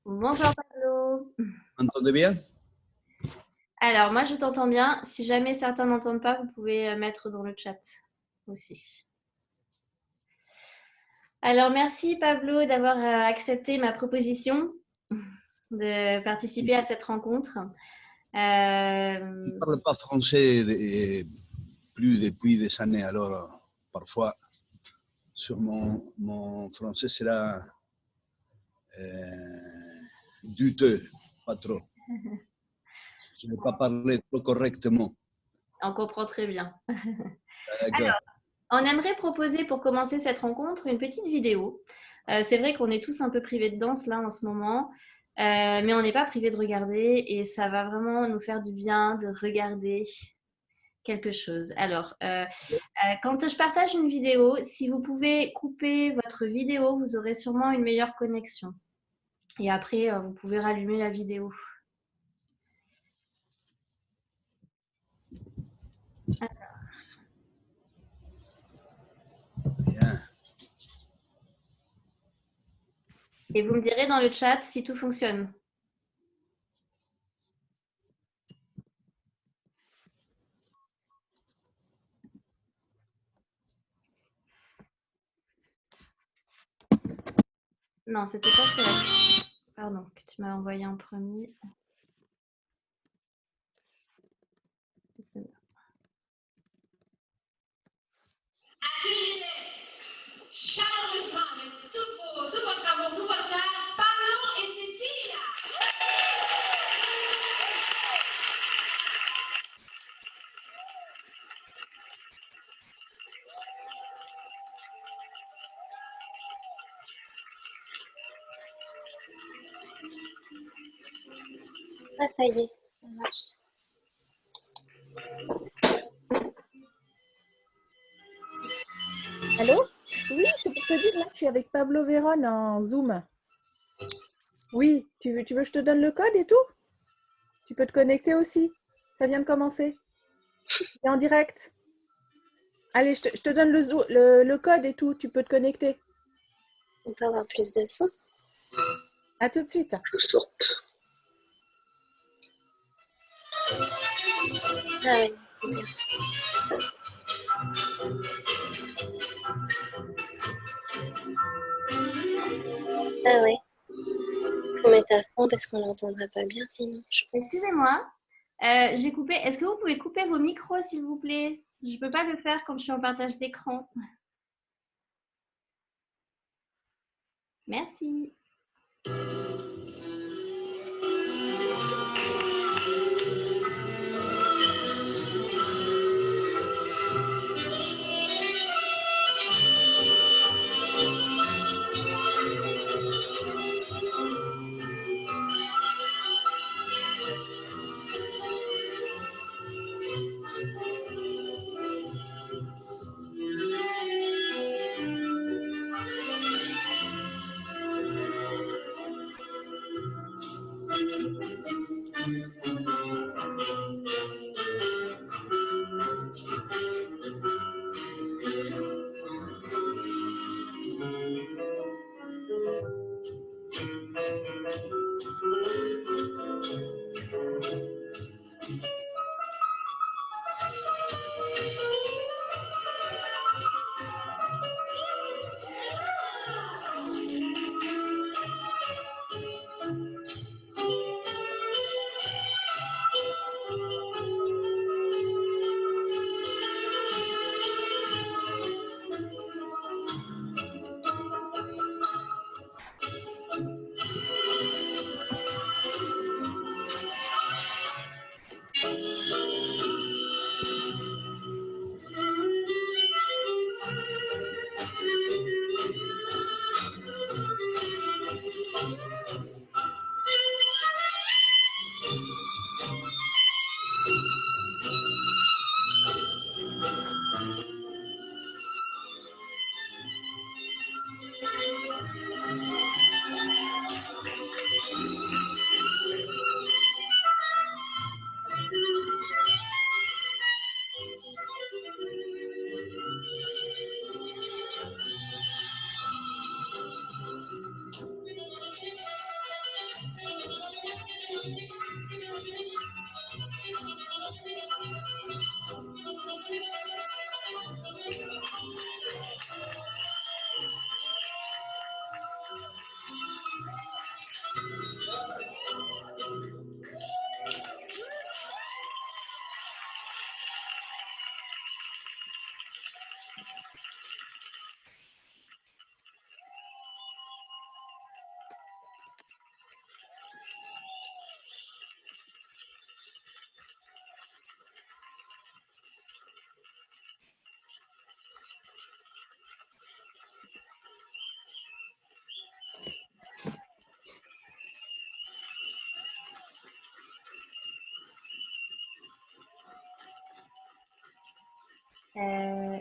Bonjour Pablo. Entendez bien? Alors, moi je t'entends bien. Si jamais certains n'entendent pas, vous pouvez mettre dans le chat aussi. Alors, merci Pablo d'avoir accepté ma proposition de participer à cette rencontre. Je ne parle pas français plus depuis des années, alors parfois sur mon français sera douteux, pas trop. Je ne vais pas parler trop correctement. On comprend très bien. D'accord. On aimerait proposer pour commencer cette rencontre une petite vidéo. C'est vrai qu'on est tous un peu privés de danse là en ce moment, mais on n'est pas privés de regarder et ça va vraiment nous faire du bien de regarder quelque chose. Alors, quand je partage une vidéo, si vous pouvez couper votre vidéo, vous aurez sûrement une meilleure connexion. Et après, vous pouvez rallumer la vidéo. Bien. Et vous me direz dans le chat si tout fonctionne. Non, c'était pas celui-là. Pardon, que tu m'as envoyé en premier. Chaleureusement, avec tout votre amour, tout votre cœur, Pablo et Cécilia. Ah, ça y est, ça marche. Allô? Oui, c'est pour te dire, là, je suis avec Pablo Véron en Zoom. Oui, tu veux que je te donne le code et tout? Tu peux te connecter aussi. Ça vient de commencer. C'est en direct. Allez, je te donne le code et tout. Tu peux te connecter. On peut avoir plus de son. À tout de suite. Je sorte. Ah oui. Ah ouais. Faut mettre à fond parce qu'on l'entendra pas bien sinon. Excusez-moi, j'ai coupé. Est-ce que vous pouvez couper vos micros, s'il vous plaît? Je ne peux pas le faire quand je suis en partage d'écran. Merci.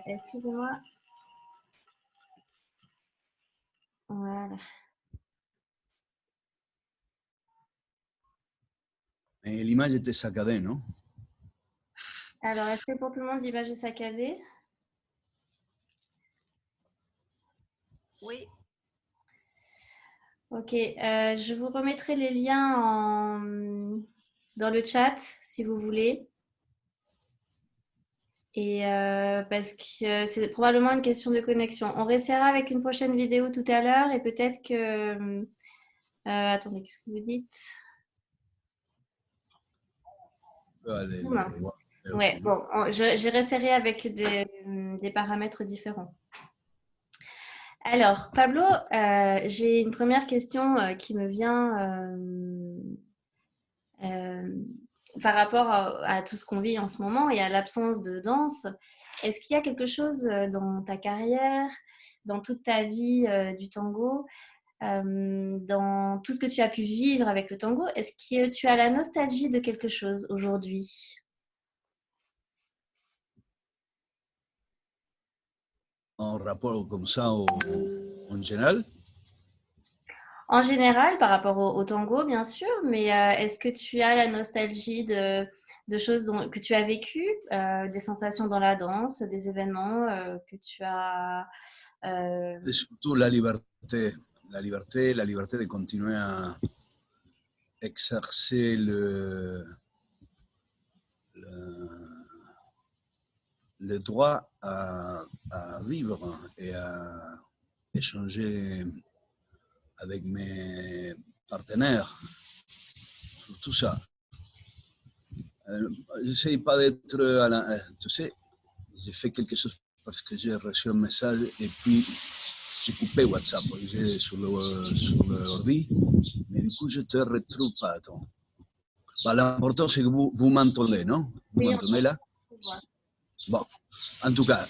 Excusez-moi. Voilà. Mais l'image était saccadée, non? Alors, est-ce que pour tout le monde, l'image est saccadée? Oui. Ok, je vous remettrai les liens dans le chat si vous voulez. Et parce que c'est probablement une question de connexion. On réessayera avec une prochaine vidéo tout à l'heure et peut-être que... attendez, qu'est-ce que vous dites? Allez, Ouais, bon, je réessayerai avec des paramètres différents. Alors, Pablo, j'ai une première question qui me vient par rapport à tout ce qu'on vit en ce moment et à l'absence de danse. Est-ce qu'il y a quelque chose dans ta carrière, dans toute ta vie du tango, dans tout ce que tu as pu vivre avec le tango, est-ce que tu as la nostalgie de quelque chose aujourd'hui? En rapport comme ça en général? En général, par rapport au tango, bien sûr, mais est-ce que tu as la nostalgie de choses que tu as vécues, des sensations dans la danse, des événements que tu as... C'est surtout la liberté. La liberté de continuer à exercer le droit à vivre et à échanger avec mes partenaires sur tout ça. J'essaie pas d'être à la... Tu sais, j'ai fait quelque chose parce que j'ai reçu un message et puis j'ai coupé WhatsApp sur l'ordi, mais du coup je te retrouve pas. Attends. Bah, l'important c'est que vous m'entendez, non? Vous Oui, m'entendez là? Bon, en tout cas,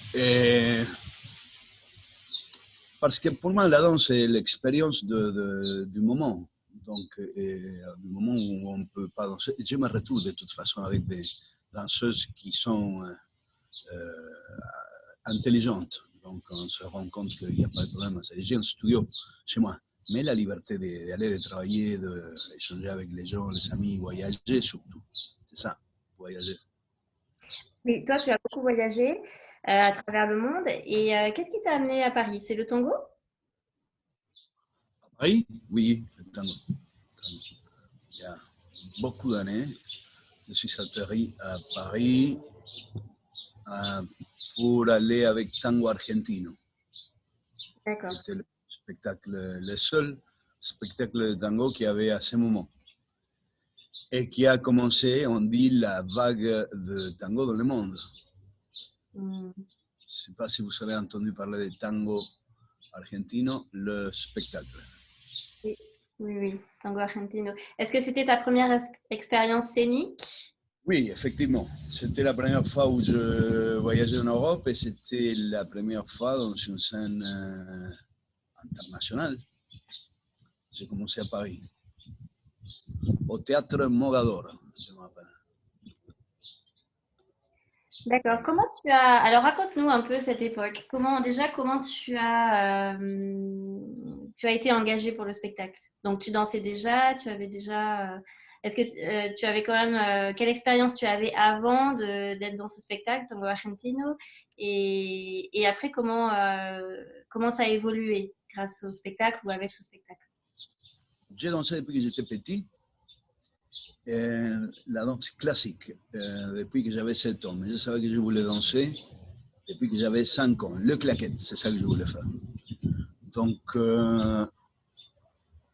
parce que pour moi la danse c'est l'expérience du moment. Donc, du moment où on ne peut pas danser, je me retrouve de toute façon avec des danseuses qui sont intelligentes. Donc, on se rend compte qu'il n'y a pas de problème. J'ai un studio chez moi. Mais la liberté d'aller travailler, d'échanger avec les gens, les amis, voyager surtout. C'est ça, voyager. Oui, toi, tu as beaucoup voyagé à travers le monde. Et qu'est-ce qui t'a amené à Paris? C'est le tango? À Paris? Oui, le tango. Il y a beaucoup d'années, je suis atterri à Paris pour aller avec Tango Argentino. D'accord. C'était le seul spectacle de tango qu'il y avait à ce moment. Et qui a commencé, on dit, la vague de tango dans le monde. Je ne sais pas si vous avez entendu parler de Tango Argentino, le spectacle. Oui, oui, oui, Tango Argentino. Est-ce que c'était ta première expérience scénique? Oui, effectivement. C'était la première fois où je voyageais en Europe et c'était la première fois dans une scène internationale. J'ai commencé à Paris, au théâtre Mogador, je me rappelle. D'accord. Comment tu as... Alors, raconte-nous un peu cette époque. Comment tu as été engagée pour le spectacle? Donc, tu dansais déjà, tu avais déjà... Est-ce que tu avais quand même... quelle expérience tu avais avant d'être dans ce spectacle, Tango Argentino? Et après, comment ça a évolué grâce au spectacle ou avec ce spectacle? J'ai dansé depuis que j'étais petit. La danse classique depuis que j'avais 7 ans. Mais je savais que je voulais danser depuis que j'avais 5 ans. Le claquette, c'est ça que je voulais faire. Donc,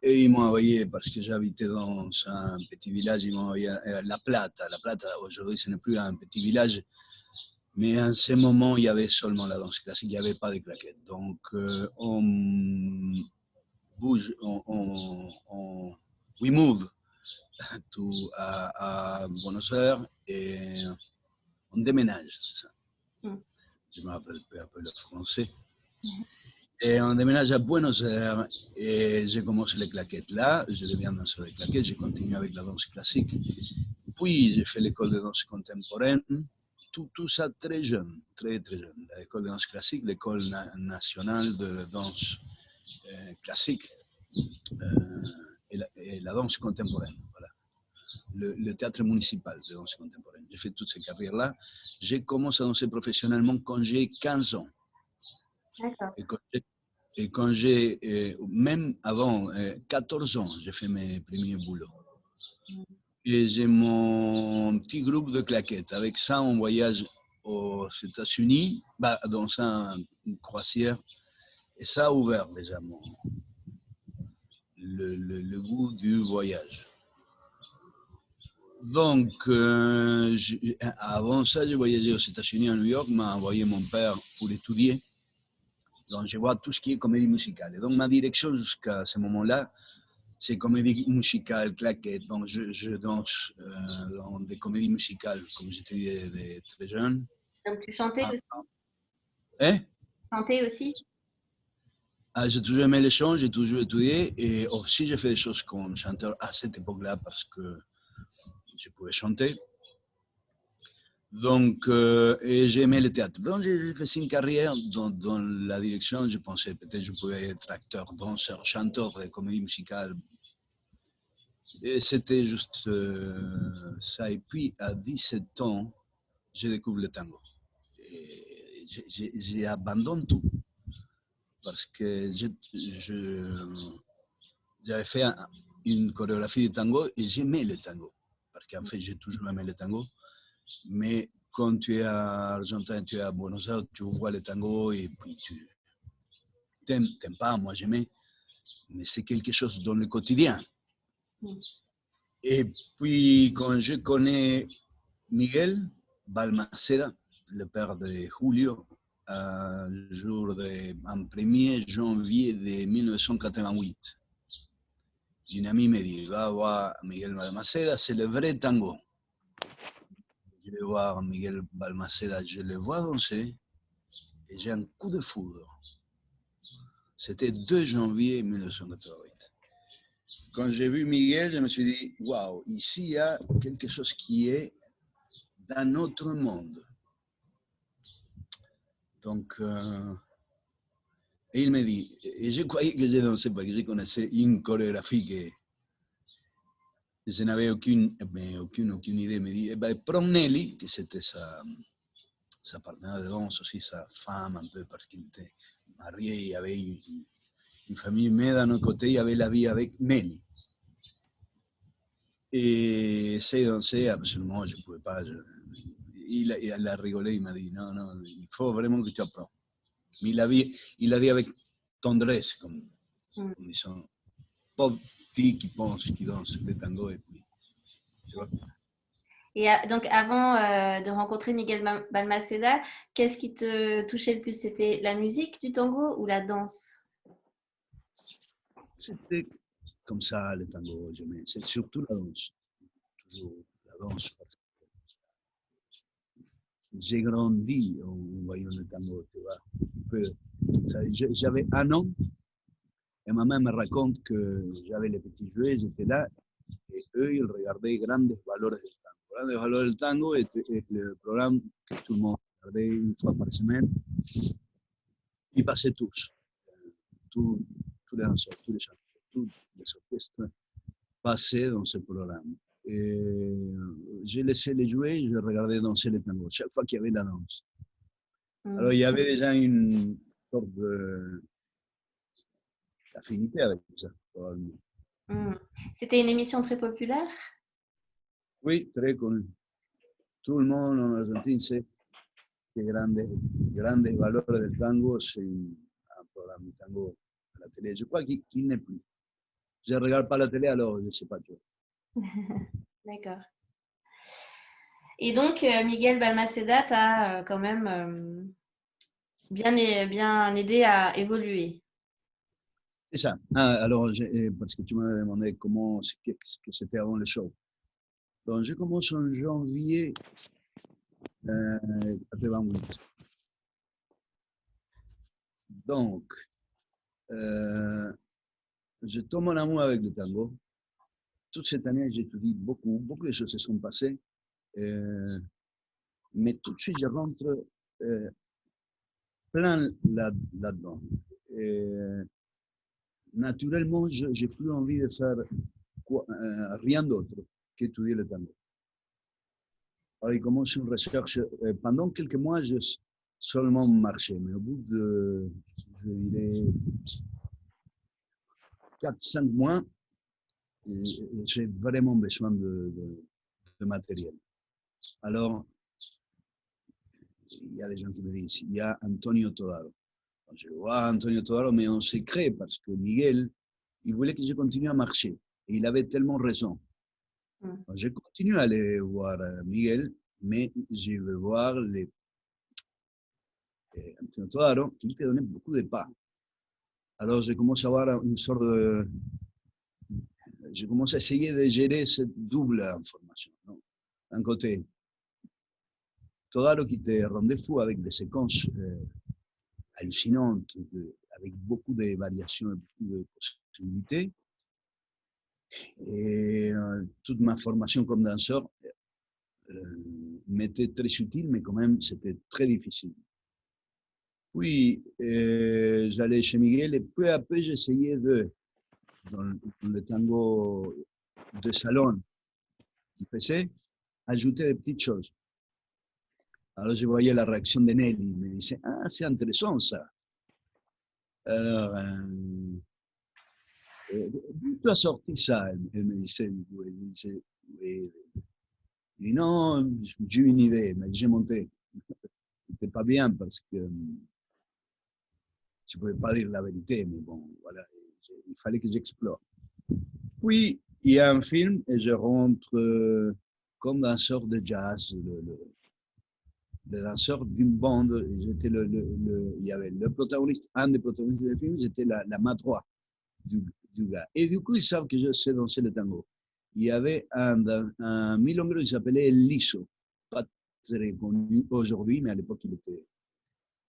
et ils m'ont envoyé, parce que j'habitais dans un petit village, ils m'ont envoyé à La Plata. La Plata, aujourd'hui, ce n'est plus un petit village, mais à ce moment, il y avait seulement la danse classique, il n'y avait pas de claquettes. Donc, on bouge, we move à Buenos Aires et on déménage, c'est ça. Je me rappelle peu à peu le français. Et on déménage à Buenos Aires et j'ai commencé les claquettes là. Je deviens danseur de claquettes, j'ai continué avec la danse classique. Puis j'ai fait l'école de danse contemporaine. Tout ça très jeune, très très jeune. L'école de danse classique, l'école nationale de danse classique et la danse contemporaine. Voilà. Le théâtre municipal de danse contemporaine. J'ai fait toutes ces carrières-là. J'ai commencé à danser professionnellement quand j'ai 15 ans. D'accord. Et quand j'ai, même avant 14 ans, j'ai fait mes premiers boulots. Et j'ai mon petit groupe de claquettes. Avec ça, on voyage aux États-Unis, dans une croisière. Et ça a ouvert déjà le goût du voyage. Donc, avant ça, j'ai voyagé aux États-Unis, à New York, m'a envoyé mon père pour étudier. Donc, je vois tout ce qui est comédie musicale. Et donc, ma direction jusqu'à ce moment-là, c'est comédie musicale, claquette. Donc, je danse dans des comédies musicales, comme j'étais très jeune. Donc, tu chantais aussi? Hein? Chantais aussi? J'ai toujours aimé les chants, j'ai toujours étudié. Et aussi, j'ai fait des choses comme chanteur à cette époque-là, parce que je pouvais chanter. Donc, et j'ai aimé le théâtre. Donc, j'ai fait une carrière dans la direction. Je pensais peut-être que je pouvais être acteur, danseur, chanteur de comédie musicale. Et c'était juste ça. Et puis, à 17 ans, je découvre le tango. Et j'ai abandonné tout. Parce que j'avais fait une chorégraphie de tango et j'aimais le tango. Parce qu'en fait, j'ai toujours aimé le tango. Mais quand tu es à Argentine, tu es à Buenos Aires, tu vois le tango et puis tu t'aimes pas, moi j'aimais, mais c'est quelque chose dans le quotidien. Et puis quand je connais Miguel Balmaceda, le père de Julio, un 1er janvier de 1988, une amie me dit, va voir Miguel Balmaceda, c'est le vrai tango. Je vais voir Miguel Balmaceda, je le vois danser et j'ai un coup de foudre. C'était 2 janvier 1988. Quand j'ai vu Miguel, je me suis dit, waouh, ici il y a quelque chose qui est d'un autre monde. Donc, et il me dit, et je croyais que je dansais parce que je connaissais une chorégraphie que je n'avais aucune idée. Il me dit, eh ben, prends Nelly, que c'était sa partenaire de danse aussi, sa femme un peu, parce qu'il était marié, il y avait une famille, mais d'un autre côté, il y avait la vie avec Nelly. Et c'est dansé, absolument, je ne pouvais pas. Il a rigolé, il m'a dit, non, il faut vraiment que tu apprennes. Mais il a dit avec tendresse, comme ils sont pauvres petits qui pensent, qui dansent le tango. Et puis, tu vois. Et donc, avant de rencontrer Miguel Balmaceda, qu'est-ce qui te touchait le plus? C'était la musique du tango ou la danse? C'était comme ça, le tango, j'aimais. C'est surtout la danse. Toujours la danse. Parce que j'ai grandi en voyant le tango, tu vois. J'avais 1 an et ma mère me raconte que j'avais les petits jouets, j'étais là et eux, ils regardaient Grandes Valores del Tango. Grandes Valores del Tango est le programme que tout le monde regardait une fois par semaine. Ils passaient tous les danseurs, tous les chanteurs, tous les orchestres passaient dans ce programme. Et j'ai laissé les jouer, je regardais danser les tangos, chaque fois qu'il y avait la danse. Alors il y avait déjà une sorte d'affinité avec ça, probablement. C'était une émission très populaire? Oui, très connu. Tout le monde en Argentine sait que Grandes Valores del Tango, c'est un programme de tango à la télé. Je crois qu'il n'est plus. Je ne regarde pas la télé, alors je ne sais pas. Tu vois. D'accord. Et donc, Miguel Balmaceda t'a quand même bien aidé à évoluer. C'est ça. Ah, alors, parce que tu m'as demandé comment, ce que c'était avant le show. Donc, je commence en janvier 88. Donc, je tombe en amour avec le tango. Toute cette année, j'étudie beaucoup, beaucoup de choses se sont passées. Mais tout de suite, je rentre plein là-dedans. Naturellement, je n'ai plus envie de faire rien d'autre qu'étudier le tango. Alors, il commence une recherche. Pendant quelques mois, je seulement marché, mais au bout de, je dirais, 4-5 mois, j'ai vraiment besoin de matériel. Alors, il y a des gens qui me disent, il y a Antonio Todaro. Je vois Antonio Todaro, mais en secret, parce que Miguel, il voulait que je continue à marcher. Et il avait tellement raison. Je continue à aller voir Miguel, mais je vais voir Antonio Todaro, qui te donnait beaucoup de pas. Alors, je commence à avoir une sorte de... Je commence à essayer de gérer cette double information. Non? D'un côté, Todaro qui te rendait fou avec des séquences hallucinantes, avec beaucoup de variations et beaucoup de possibilités. Et toute ma formation comme danseur m'était très utile, mais quand même, c'était très difficile. Puis, j'allais chez Miguel et peu à peu, j'essayais dans le tango de salon qu'il faisait, ajouter des petites choses. Alors, je voyais la réaction de Nelly. Il me disait, ah, c'est intéressant ça. Alors, d'où tu as sorti ça? Elle me disait, oui. Je dis, non, j'ai une idée, mais j'ai monté. C'était pas bien parce que je ne pouvais pas dire la vérité, mais bon, voilà, il fallait que j'explore. Puis, il y a un film et je rentre comme danseur de jazz, le danseur d'une bande. J'étais il y avait le protagoniste, un des protagonistes du film, j'étais la main droite du gars. Et du coup, ils savent que je sais danser le tango. Il y avait un milonguero qui s'appelait El Liso, pas très connu aujourd'hui, mais à l'époque, il était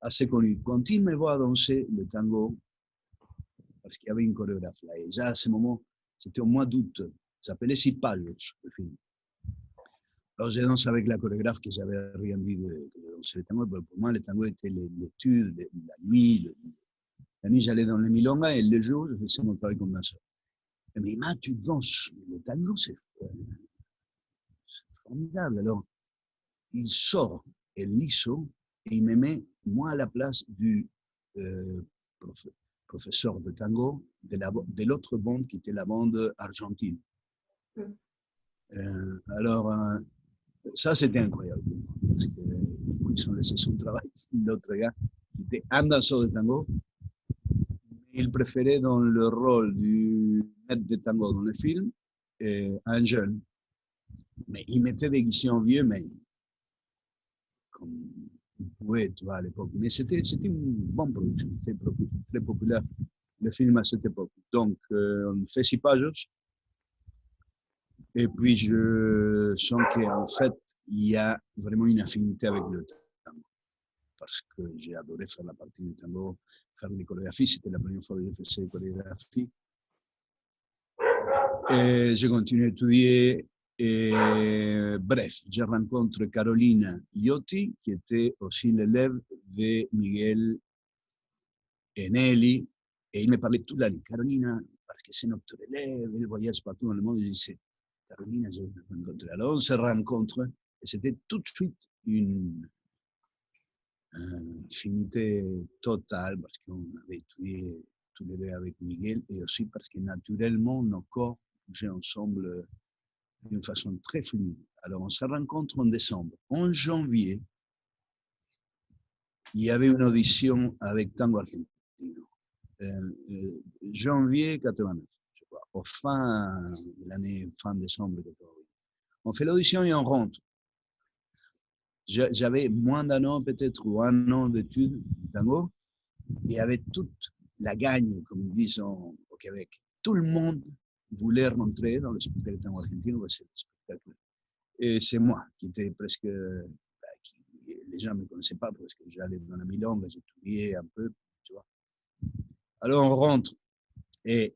assez connu. Quand il me voit danser le tango, parce qu'il y avait une chorégraphe là, et déjà à ce moment, c'était au mois d'août, ça s'appelait Cipayos, le film. Alors, je danse avec la chorégraphe qui n'avait rien dit de danser le tango. Pour moi, le tango était l'étude, la nuit. La nuit, j'allais dans les milongas et le jour, je faisais mon travail comme danseur. Elle me dit, mais tu danses le tango, c'est formidable. Alors, il sort El Liso et il me met, moi, à la place du professeur de tango de l'autre bande qui était la bande argentine. Alors, ça, c'était incroyable. Parce que ils ont laissé son travail. L'autre gars, qui était un danseur de tango, il préférait dans le rôle du maître de tango dans le film un jeune. Mais il mettait des déguisé en vieux, mais comme il pouvait, tu vois, à l'époque. Mais c'était une bonne production. C'était très populaire, le film à cette époque. Donc, on fait 6 pages. Et puis, je sens qu'en fait, il y a vraiment une affinité avec le tango. Parce que j'ai adoré faire la partie du tango, faire les chorégraphies. C'était la première fois que je faisais des chorégraphies. Et je continue à étudier. Et bref, je rencontre Carolina Iotti, qui était aussi l'élève de Miguel et Nelly. Et il me parlait toute l'année. Carolina, parce que c'est notre élève, elle voyage partout dans le monde. Je disais, Carolina, je vais rencontrer. Alors on se rencontre. Et c'était tout de suite une affinité totale, parce qu'on avait étudié tous les deux avec Miguel, et aussi parce que naturellement, nos corps bougeaient ensemble d'une façon très fluide. Alors, on se rencontre en décembre. En janvier, il y avait une audition avec Tango Argentino. Janvier 89, je crois. au fin de l'année, fin décembre. On fait l'audition et on rentre. J'avais moins d'un an peut-être, ou un an d'études de tango, et il y avait toute la gagne, comme ils disent au Québec. Tout le monde voulait rentrer dans le spectacle tango argentin, c'est le spectacle. Et c'est moi qui était presque, les gens ne me connaissaient pas parce que j'allais dans la milonga, j'étudiais un peu, tu vois. Alors on rentre et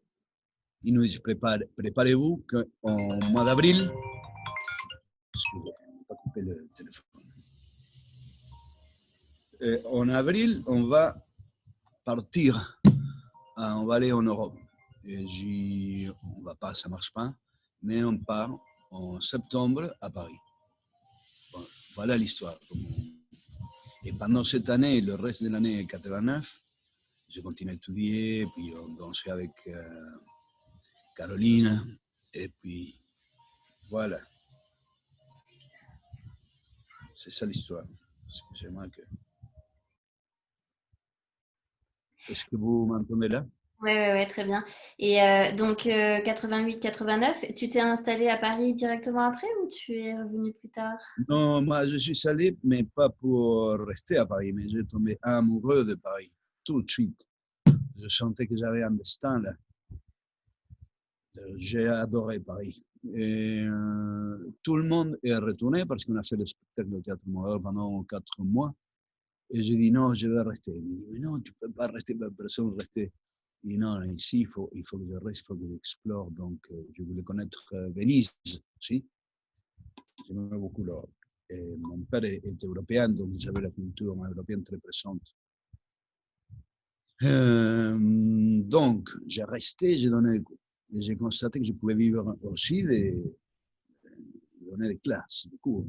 ils nous disent préparez-vous qu'en mois d'avril, excusez-moi, je ne pas couper le téléphone. En avril, on va partir, on va aller en Europe. Et on va pas, ça marche pas, mais on part en septembre à Paris. Bon, voilà l'histoire. Et pendant cette année, le reste de l'année 89, je continue à étudier, puis on dansait avec Caroline, et puis voilà. C'est ça l'histoire. Excusez-moi que... Est-ce que vous m'entendez là? Ouais, très bien. Et donc 88-89, tu t'es installé à Paris directement après ou tu es revenu plus tard? Non, moi je suis allé, mais pas pour rester à Paris, mais j'ai tombé amoureux de Paris, tout de suite. Je sentais que j'avais un destin là. J'ai adoré Paris. Et tout le monde est retourné parce qu'on a fait le spectacle de théâtre moderne pendant 4 mois. Et j'ai dit non, je vais rester. Il me dit, mais non, tu ne peux pas rester, personne rester. Il dit non, ici, il faut que je reste, il faut que j'explore. Donc, je voulais connaître Venise aussi. J'aimais beaucoup l'Europe. Et mon père est européen, donc j'avais la culture européenne très présente. Donc, j'ai resté, j'ai donné des cours. Et j'ai constaté que je pouvais vivre aussi donner des classes, des cours.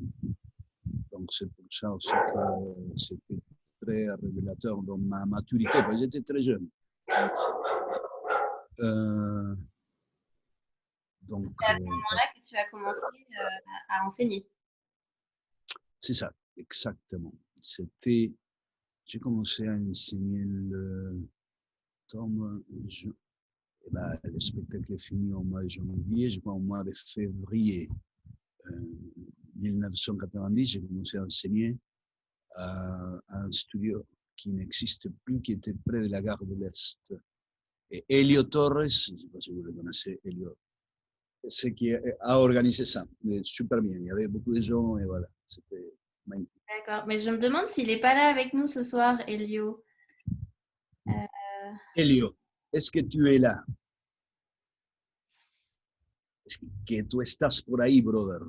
Donc, c'est pour ça aussi que c'était très révélateur dans ma maturité, parce que j'étais très jeune. Donc, C'est à ce moment-là que tu as commencé à enseigner. C'est ça, exactement. J'ai commencé à enseigner le spectacle est fini au mois de janvier, je crois au mois de février 1990, j'ai commencé à enseigner à un studio qui n'existe plus, qui était près de la gare de l'Est. Et Elio Torres, je ne sais pas si vous le connaissez, Elio, c'est qui a organisé ça, super bien. Il y avait beaucoup de gens et voilà, c'était magnifique. D'accord, mais je me demande s'il n'est pas là avec nous ce soir, Elio. Elio, est-ce que tu es là? Est-ce que tu estás por ahí, brother?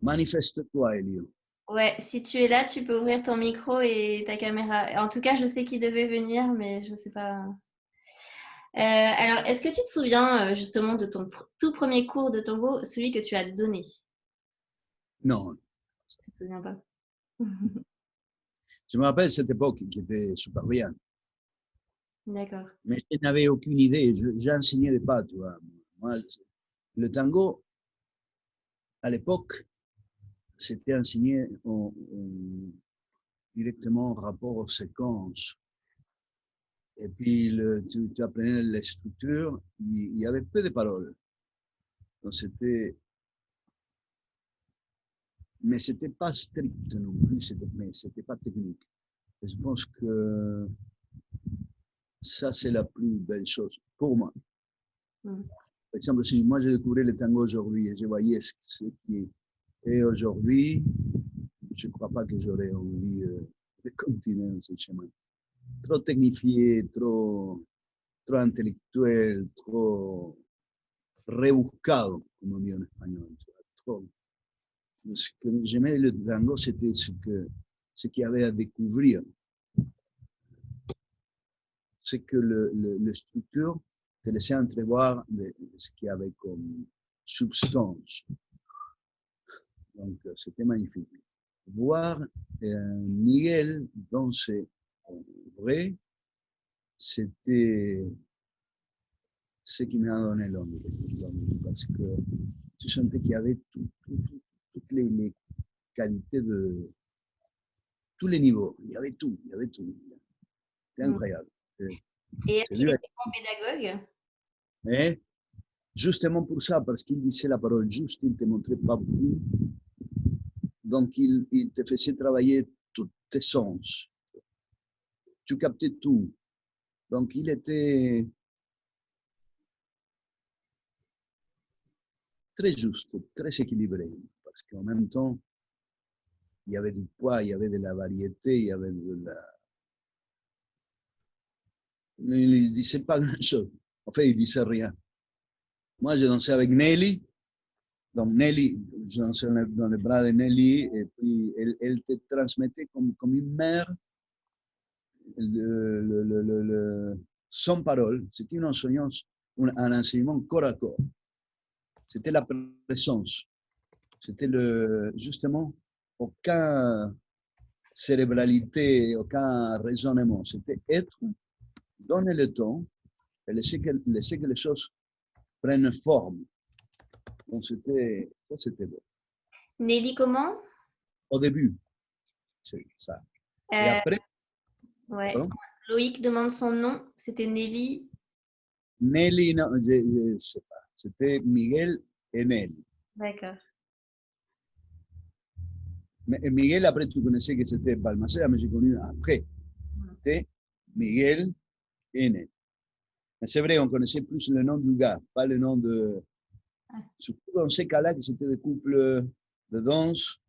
Manifeste-toi, Elio. Ouais, si tu es là, tu peux ouvrir ton micro et ta caméra. En tout cas, je sais qu'il devait venir, mais je ne sais pas. Alors, est-ce que tu te souviens justement de ton tout premier cours de tango, celui que tu as donné? Non. Je ne te souviens pas. Je me rappelle cette époque qui était super bien. D'accord. Mais je n'avais aucune idée. J'enseignais pas, tu vois. Moi, le tango, à l'époque, c'était enseigné directement en rapport aux séquences. Et puis, tu apprenais les structures, il y avait peu de paroles. Donc, mais c'était pas strict non plus, mais c'était pas technique. Et je pense que ça, c'est la plus belle chose pour moi. Par exemple, si moi je découvrais le tango aujourd'hui et je voyais ce qui est aujourd'hui, je ne crois pas que j'aurais envie de continuer dans ce chemin. Trop technifié, trop intellectuel, trop rebuscado, comme on dit en espagnol. Trop. Ce que j'aimais le tango, c'était ce qu'il y avait à découvrir. C'est que le structure te laissait entrevoir ce qu'il y avait comme substance. Donc, c'était magnifique. Voir Miguel danser en vrai, c'était ce qui m'a donné l'envie. Parce que tu sentais qu'il y avait toutes les qualités de tous les niveaux. Il y avait tout. C'était incroyable. Et est-ce qu'il était bon pédagogue? Mais justement pour ça, parce qu'il disait la parole juste, il ne te montrait pas beaucoup. Donc, il te faisait travailler tous tes sens. Tu captais tout. Donc, il était très juste, très équilibré. Parce qu'en même temps, il y avait du poids, il y avait de la variété, il y avait de la... Mais il ne disait pas grand-chose. En fait, il ne disait rien. Moi, j'ai dansé avec Nelly. Donc, Nelly, je dansais dans les bras de Nelly, et puis elle te transmettait comme une mère sans parole. C'était une enseignance, un enseignement corps à corps. C'était la présence. C'était justement aucune cérébralité, aucun raisonnement. C'était être, donner le temps et laisser que les choses prennent forme. Donc, c'était beau. Nelly comment? Au début, c'est ça. Et Euh, après, ouais. pardon? Loïc demande son nom. C'était Nelly. Nelly, non, je ne sais pas. C'était Miguel et Nelly. D'accord. Mais Miguel, après, tu connaissais que c'était Balmaceda, mais j'ai connu après. C'était Miguel et Nelly. Mais c'est vrai, on connaissait plus le nom du gars, pas le nom de... Surtout dans ces cas-là, que c'était des couples de danse.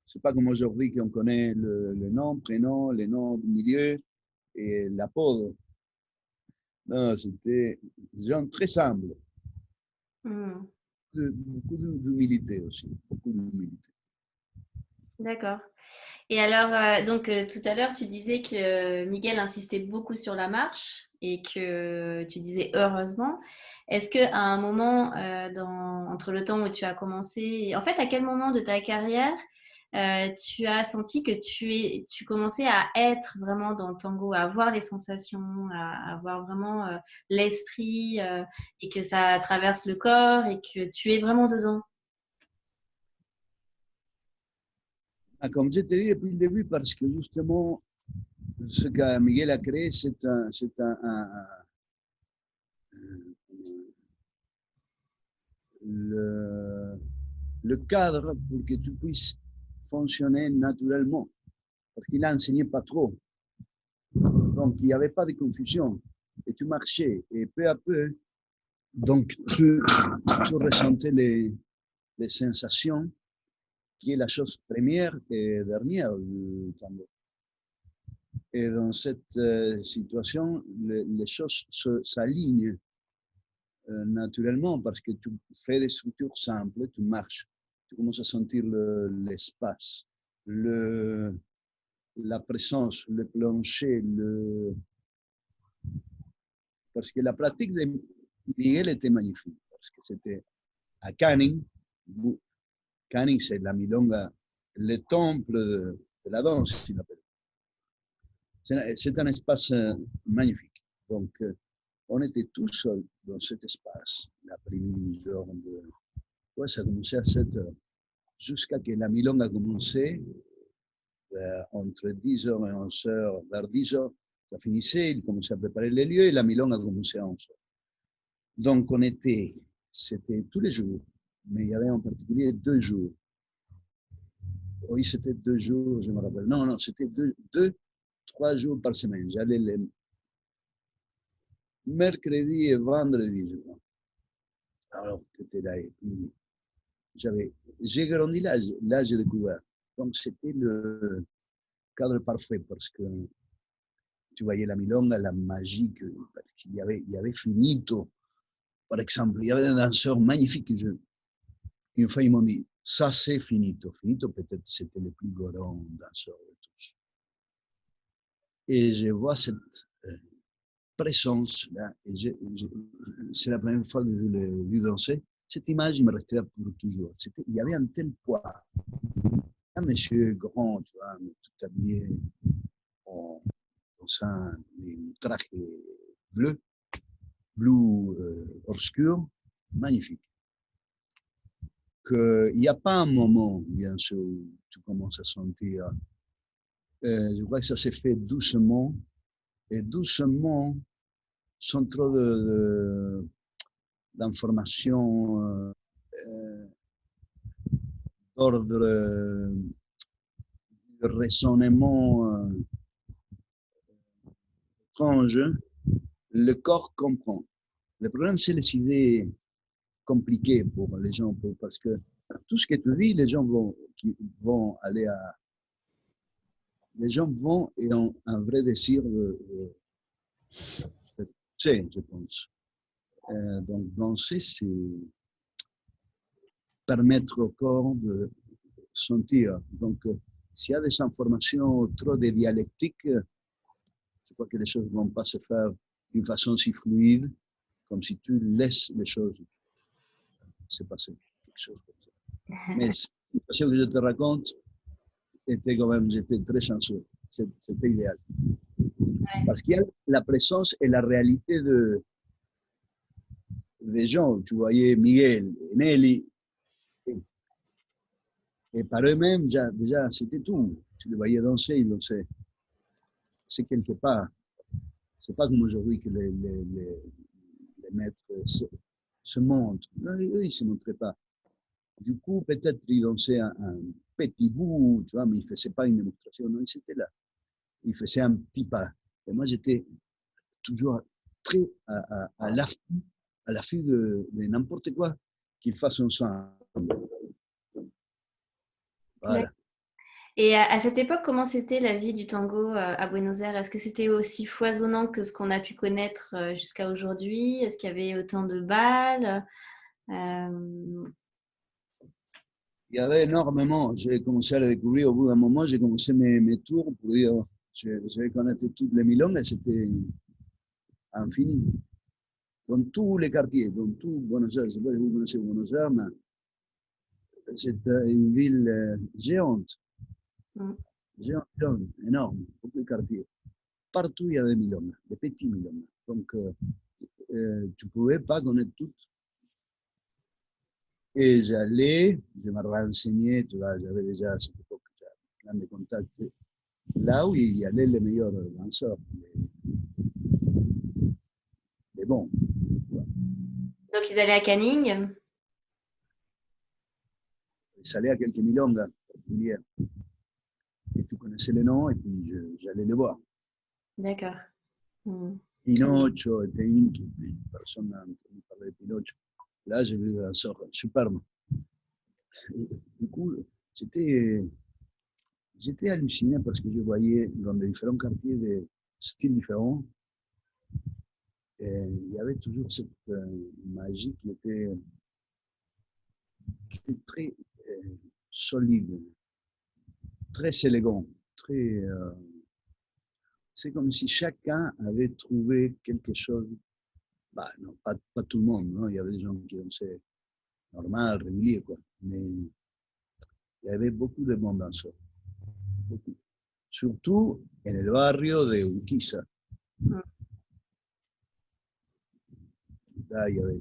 C'est pas comme aujourd'hui qu'on connaît le nom, prénom, les noms du milieu et l'apode. Non, c'était des gens très simples. Hmm. Beaucoup d'humilité aussi. Beaucoup d'humilité. D'accord. Et alors, tout à l'heure, tu disais que Miguel insistait beaucoup sur la marche et que tu disais heureusement. Est-ce qu'à un moment, entre le temps où tu as commencé, en fait, à quel moment de ta carrière tu as senti que tu commençais à être vraiment dans le tango, à avoir les sensations, à avoir vraiment l'esprit et que ça traverse le corps et que tu es vraiment dedans? Ah, comme je t'ai dit depuis le début, parce que justement, ce que Miguel a créé, c'est le cadre pour que tu puisses fonctionner naturellement. Parce qu'il a enseigné pas trop. Donc, il n'y avait pas de confusion. Et tu marchais. Et peu à peu, donc, tu ressentais les sensations, qui est la chose première et dernière du tango. Et dans cette situation, les choses s'alignent naturellement parce que tu fais des structures simples, tu marches, tu commences à sentir l'espace, la présence, le plancher, parce que la pratique de Miguel était magnifique, parce que c'était à Canning. Canning, c'est la milonga, le temple de la danse, il appelle. C'est un espace magnifique. Donc, on était tout seul dans cet espace, l'après-midi, genre de... Ouais, ça commençait à 7 heures. Jusqu'à que la milonga a commencé, entre 10h et 11h, vers 10h, ça finissait, il commençait à préparer les lieux et la milonga a commencé à 11h. Donc, c'était tous les jours, mais il y avait en particulier 2 jours. Oui, c'était 2 jours, je me rappelle. Non, c'était 3 jours par semaine. J'allais les mercredi et vendredi, je crois. Alors, c'était là. Et puis, j'ai grandi là, j'ai découvert. Donc, c'était le cadre parfait parce que tu voyais la milonga, la magie qu'il y avait Finito, par exemple. Il y avait un danseur magnifique. Une fois, ils m'ont dit, ça c'est Finito. Finito, peut-être, c'était le plus grand danseur de tous. Et je vois cette présence là. Et c'est la première fois que je l'ai vu danser. Cette image, il me restait pour toujours. Il y avait un tel poids. Un monsieur grand, tu vois, tout habillé dans un traje bleu obscur, magnifique. Il n'y a pas un moment, bien sûr, où tu commences à sentir. Je crois que ça s'est fait doucement, et doucement, sans trop d'informations d'ordre de raisonnement étrange, le corps comprend. Le problème, c'est les idées compliquées pour les gens, parce que tout ce que tu vis, les gens vont aller à... Les gens vont et ont un vrai désir de toucher, je pense. Donc, danser, c'est permettre au corps de sentir. Donc, s'il y a des informations trop de dialectiques, je crois que les choses ne vont pas se faire d'une façon si fluide, comme si tu laisses les choses se passer. Quelque chose comme ça. Mais la situation que je te raconte était quand même, j'étais très chanceux. C'était idéal. Ouais. Parce qu'il y a la présence et la réalité des gens. Tu voyais Miguel et Nelly, et par eux-mêmes, déjà, c'était tout. Tu les voyais danser, ils dansaient. C'est quelque part. C'est pas comme aujourd'hui que les maîtres se montrent. Non, eux, ils ne se montraient pas. Du coup, peut-être ils dansaient un petit bout, tu vois, mais ils ne faisaient pas une démonstration. Non, ils étaient là. Ils faisaient un petit pas. Et moi, j'étais toujours très à l'affût de n'importe quoi qu'ils fassent ensemble. Voilà. Et à cette époque, comment c'était la vie du tango à Buenos Aires? Est-ce que c'était aussi foisonnant que ce qu'on a pu connaître jusqu'à aujourd'hui? Est-ce qu'il y avait autant de balles? Il y avait énormément. J'ai commencé à le découvrir au bout d'un moment. J'ai commencé mes tours pour dire je vais connaître toutes les milongas et c'était infini. Dans tous les quartiers, dans tout Buenos Aires. Je ne sais pas si vous connaissez Buenos Aires, mais c'est une ville géante. Géante, énorme, beaucoup de quartiers. Partout, il y a des milongas, des petits milongas. Donc, tu ne pouvais pas connaître toutes. Et j'allais, je me renseignais, tu vois, j'avais déjà à cette époque plein de contacts, là où il y allait les meilleurs danseurs, les bons. Ouais. Donc, ils allaient à Canning? Ils allaient à quelques milongas particulières. Et tu connaissais les noms, et puis j'allais les voir. D'accord. Pinocho était une qui, personne n'a entendu parler de Pinocho. Là, j'ai vu un sort superbe. Du coup, j'étais halluciné parce que je voyais dans les différents quartiers des styles différents. Et il y avait toujours cette magie qui était très solide, très élégant, très. C'est comme si chacun avait trouvé quelque chose. Bah, non, pas tout le monde, non? Il y avait des gens qui dansaient normal, régulier, quoi. Mais il y avait beaucoup de bons danseurs. Beaucoup. Surtout en el barrio de Urquiza. Là, il y avait,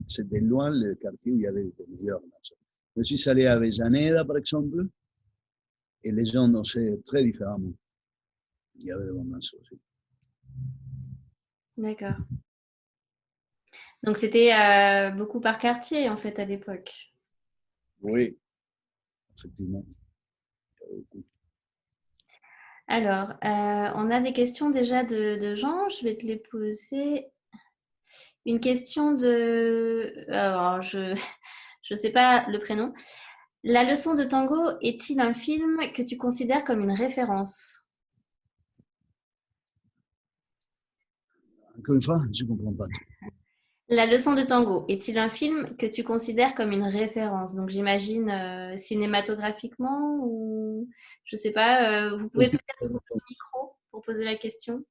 c'était loin le quartier où il y avait des meilleurs danseurs. Je suis allé à Avellaneda, par exemple, et les gens dansaient très différemment. Il y avait des bons danseurs aussi. D'accord. Donc, c'était beaucoup par quartier, en fait, à l'époque. Oui, effectivement. Alors, on a des questions déjà de Jean. Je vais te les poser. Une question de... Alors, je ne sais pas le prénom. La leçon de tango est-il un film que tu considères comme une référence? Encore une fois, je ne comprends pas tout. La leçon de tango est-il un film que tu considères comme une référence? Donc, j'imagine cinématographiquement ou... Je ne sais pas. Vous pouvez peut-être ouvrir le micro pour poser la question.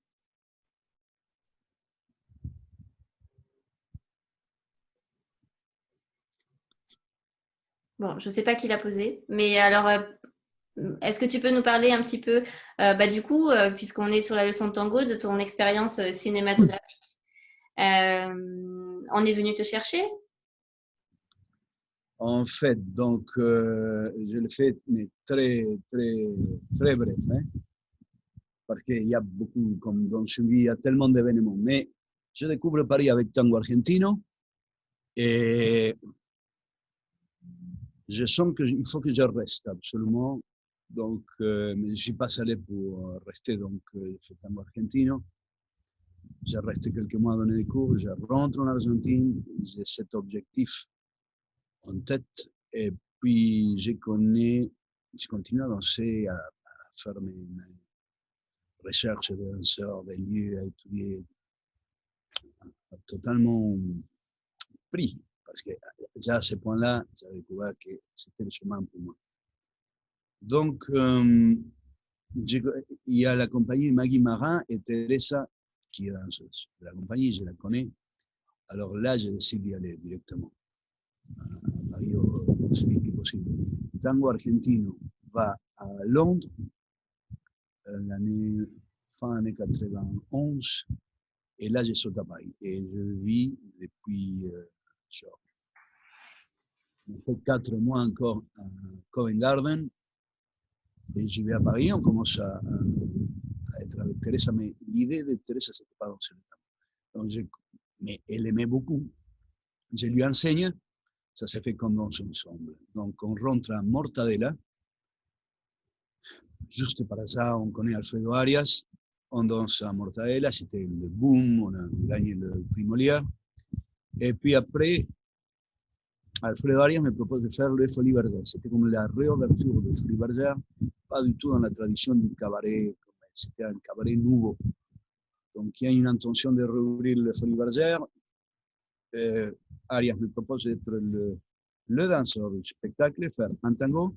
Bon, je ne sais pas qui l'a posé, mais alors, est-ce que tu peux nous parler un petit peu, du coup, puisqu'on est sur la leçon de tango, de ton expérience cinématographique? On est venu te chercher? En fait, donc, je le fais, mais très, très, très bref, hein, parce qu'il y a beaucoup, comme dans ce vie, il y a tellement d'événements. Mais je découvre Paris avec Tango Argentino. Et je sens qu'il faut que je reste absolument. Donc, mais je ne suis pas allé pour rester. Donc, je fais tango argentino. Je reste quelques mois à donner des cours. Je rentre en Argentine. J'ai cet objectif en tête. Et puis, je continue à danser, à faire mes recherches de danseurs, des lieux, à étudier. Totalement pris. Parce que déjà à ce point-là, j'avais découvert que c'était le chemin pour moi. Donc, il y a la compagnie Maggie Marin et Teresa, qui est dans la compagnie, je la connais. Alors là, je décide d'y aller directement à Paris au plus vite possible. Tango Argentino va à Londres, fin année 91, et là, je saute à Paris. Et je vis depuis genre, on fait 4 mois encore à Covent Garden, et j'y vais à Paris, on commence à être avec Teresa, mais l'idée de Teresa, c'était pas danser le tango. Donc mais elle aimait beaucoup. Je lui enseigne, ça s'est fait qu'on danse ensemble. Donc on rentre à Mortadella, juste par hasard, on connaît Alfredo Arias, on danse à Mortadella, c'était le boom, on a gagné le prix Molière. Et puis après, Alfredo Arias me propose de faire le Folies Bergère. C'était comme la réouverture de Folies Bergère, pas du tout dans la tradition du cabaret, c'était un cabaret nouveau. Donc il y a une intention de réouvrir le Folies Bergère. Arias me propose d'être le danseur du spectacle, faire un tango.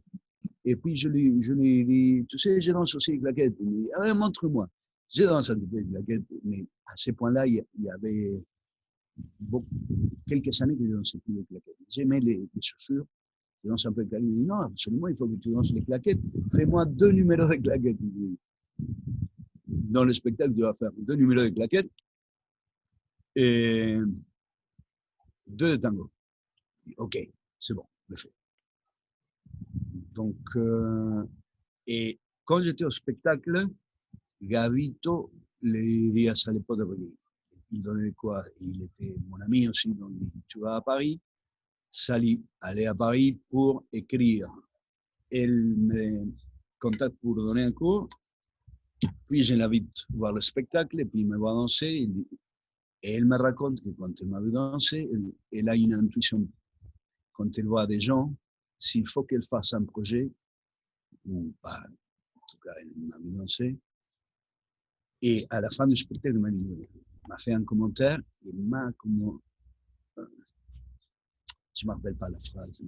Et puis je lui dis, tu sais, je danse aussi les claquettes. Il me dit, ah, montre-moi. Je danse un petit peu les claquettes, mais à ce point-là, il y avait quelques années que je ne dansais plus les claquettes. J'aimais les chaussures, je danse un peu les claquettes. Il me dit, non, absolument, il faut que tu danses les claquettes. Fais-moi 2 numéros de claquettes. Dans le spectacle, tu vas faire 2 numéros de claquettes et 2 de tango. Ok, c'est bon, je le fais. Donc, et quand j'étais au spectacle, Gavito, les días à l'époque, il donnait quoi? Il était mon ami aussi, donc il dit, tu vas à Paris, Sally allait à Paris pour écrire. Elle me contacte pour donner un cours, puis je l'invite voir le spectacle, et puis il me voit danser, et elle me raconte que quand elle m'a vu danser, elle a une intuition. Quand elle voit des gens, s'il faut qu'elle fasse un projet, ou pas, en tout cas, elle m'a vu danser. Et à la fin du spectacle, elle m'a fait un commentaire, il m'a comme, je ne me rappelle pas la phrase,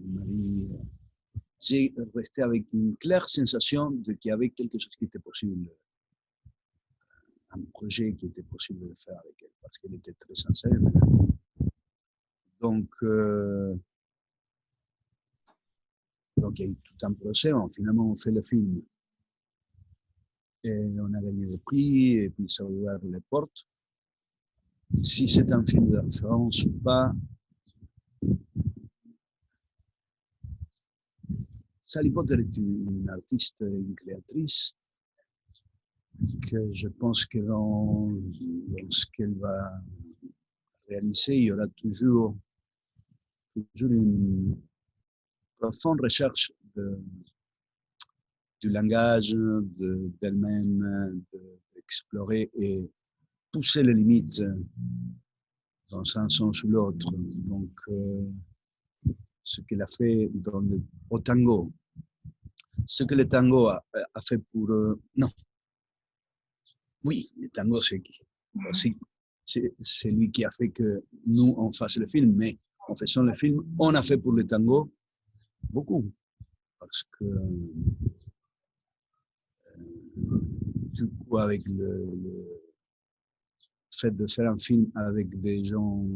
j'ai resté avec une claire sensation de qu'il y avait quelque chose qui était possible, un projet qui était possible de faire avec elle, parce qu'elle était très sincère. Donc, il y a eu tout un procès. Finalement, on fait le film. Et on a gagné le prix, et puis ça a ouvert les portes. Si c'est un film de référence ou pas, Sally Potter est une artiste, une créatrice, que je pense que dans ce qu'elle va réaliser, il y aura toujours une profonde recherche du langage, d'elle-même, d'explorer et pousser les limites dans un sens ou l'autre. Donc, ce qu'elle a fait au tango, ce que le tango a fait pour... non. Oui, le tango, c'est lui qui a fait que nous, on fasse le film, mais en faisant le film, on a fait pour le tango beaucoup. Parce que, du coup, avec le fait de faire un film avec des gens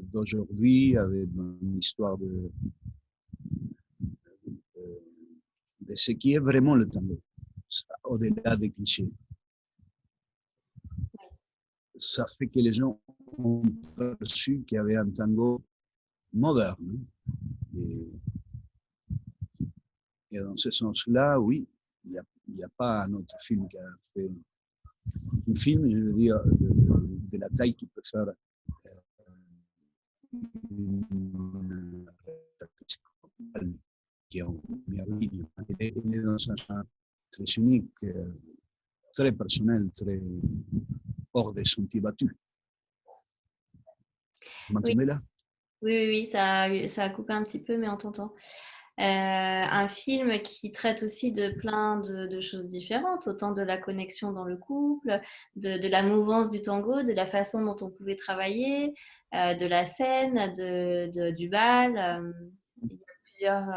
d'aujourd'hui, avec une histoire de ce qui est vraiment le tango, au-delà des clichés. Ça fait que les gens ont perçu qu'il y avait un tango moderne. Et dans ce sens-là, oui, il n'y a pas un autre film qui a fait un film, je veux dire, de la taille qu'il peut faire une qui est en merveille. Il est dans un genre très unique, très personnel, très hors des sentiers battus. Vous m'entendez là? Oui, ça a coupé un petit peu, mais on t'entend. Un film qui traite aussi de plein de choses différentes, autant de la connexion dans le couple, de la mouvance du tango, de la façon dont on pouvait travailler, de la scène, du bal. Il y a plusieurs.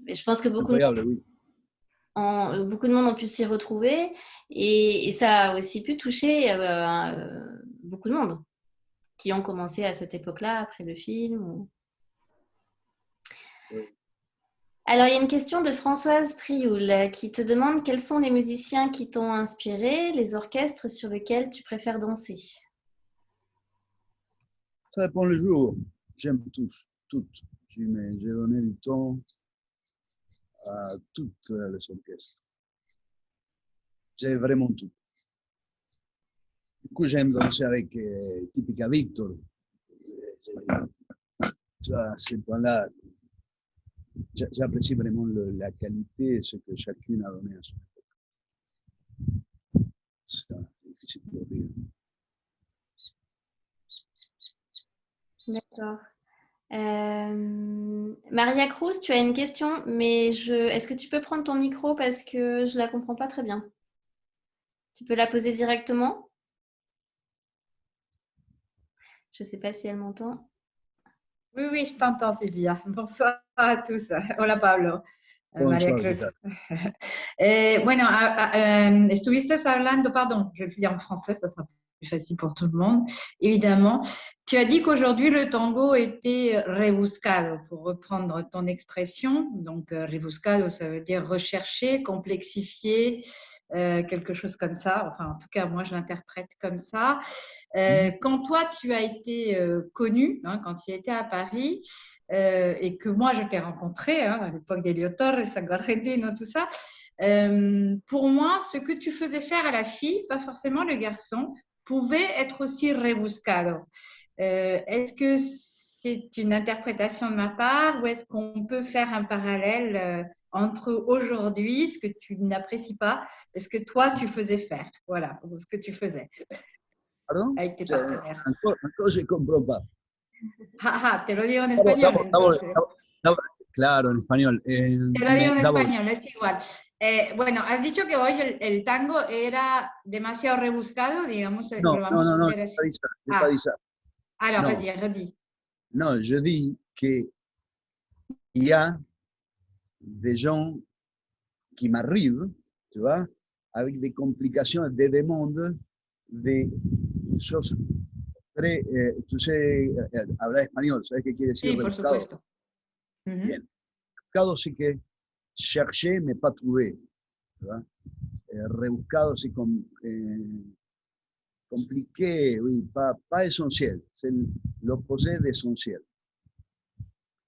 Et je pense que Incroyable, oui. beaucoup de monde ont pu s'y retrouver et ça a aussi pu toucher beaucoup de monde qui ont commencé à cette époque-là, après le film. Oui. Alors, il y a une question de Françoise Prioul qui te demande quels sont les musiciens qui t'ont inspiré, les orchestres sur lesquels tu préfères danser. Ça dépend le jour. J'aime tous, toutes. J'ai donné du temps à toutes les orchestres. J'ai vraiment tout. Du coup, j'aime danser avec Típica Victor. Tu vois, à ce point-là, j'apprécie vraiment la qualité et ce que chacune a donné à son époque. C'est difficile de dire. D'accord. Maria Cruz, tu as une question, mais est-ce que tu peux prendre ton micro parce que je ne la comprends pas très bien? Tu peux la poser directement? Je ne sais pas si elle m'entend. Oui, je t'entends, Sylvia. Bonsoir à tous. Hola, Pablo. María Bonsoir, Cruz. Bueno, estuviste hablando, pardon, je vais le dire en français, ça sera plus facile pour tout le monde, évidemment. Tu as dit qu'aujourd'hui, le tango était rebuscado, pour reprendre ton expression. Donc, rebuscado, ça veut dire rechercher, complexifier, quelque chose comme ça. Enfin, en tout cas, moi, je l'interprète comme ça. Quand toi, tu as été connu, hein, quand tu étais à Paris, et que moi, je t'ai rencontré à l'époque d'Elio Torres, Sagorredino, tout ça, pour moi, ce que tu faisais faire à la fille, pas forcément le garçon, pouvait être aussi rebuscado. Est-ce que c'est une interprétation de ma part ou est-ce qu'on peut faire un parallèle entre aujourd'hui, ce que tu n'apprécies pas, et ce que toi, tu faisais faire, voilà, ou ce que tu faisais Pardon? avec tes partenaires. Encore je ne comprends pas. Te lo digo en español, entonces. Claro, en español. Te lo digo en español, es igual. Bueno, has dicho que hoy el tango era demasiado rebuscado, digamos, Non, lo vamos a hacer je así. n'ai pas dit ça. Alors, Non. vas-y, redis. Non, je dis qu'il y a des gens qui m'arrivent, tu vois, avec des complications et des demandes, des choses très, tu sais, hablar español, ¿sabes qué quiere decir Sí, por rebuscado? supuesto. Bien. Rebuscado, c'est que chercher, mais pas trouver. Tu vois? Rebuscado, c'est comme compliqué, oui, pas essentiel. C'est l'opposé d'essentiel.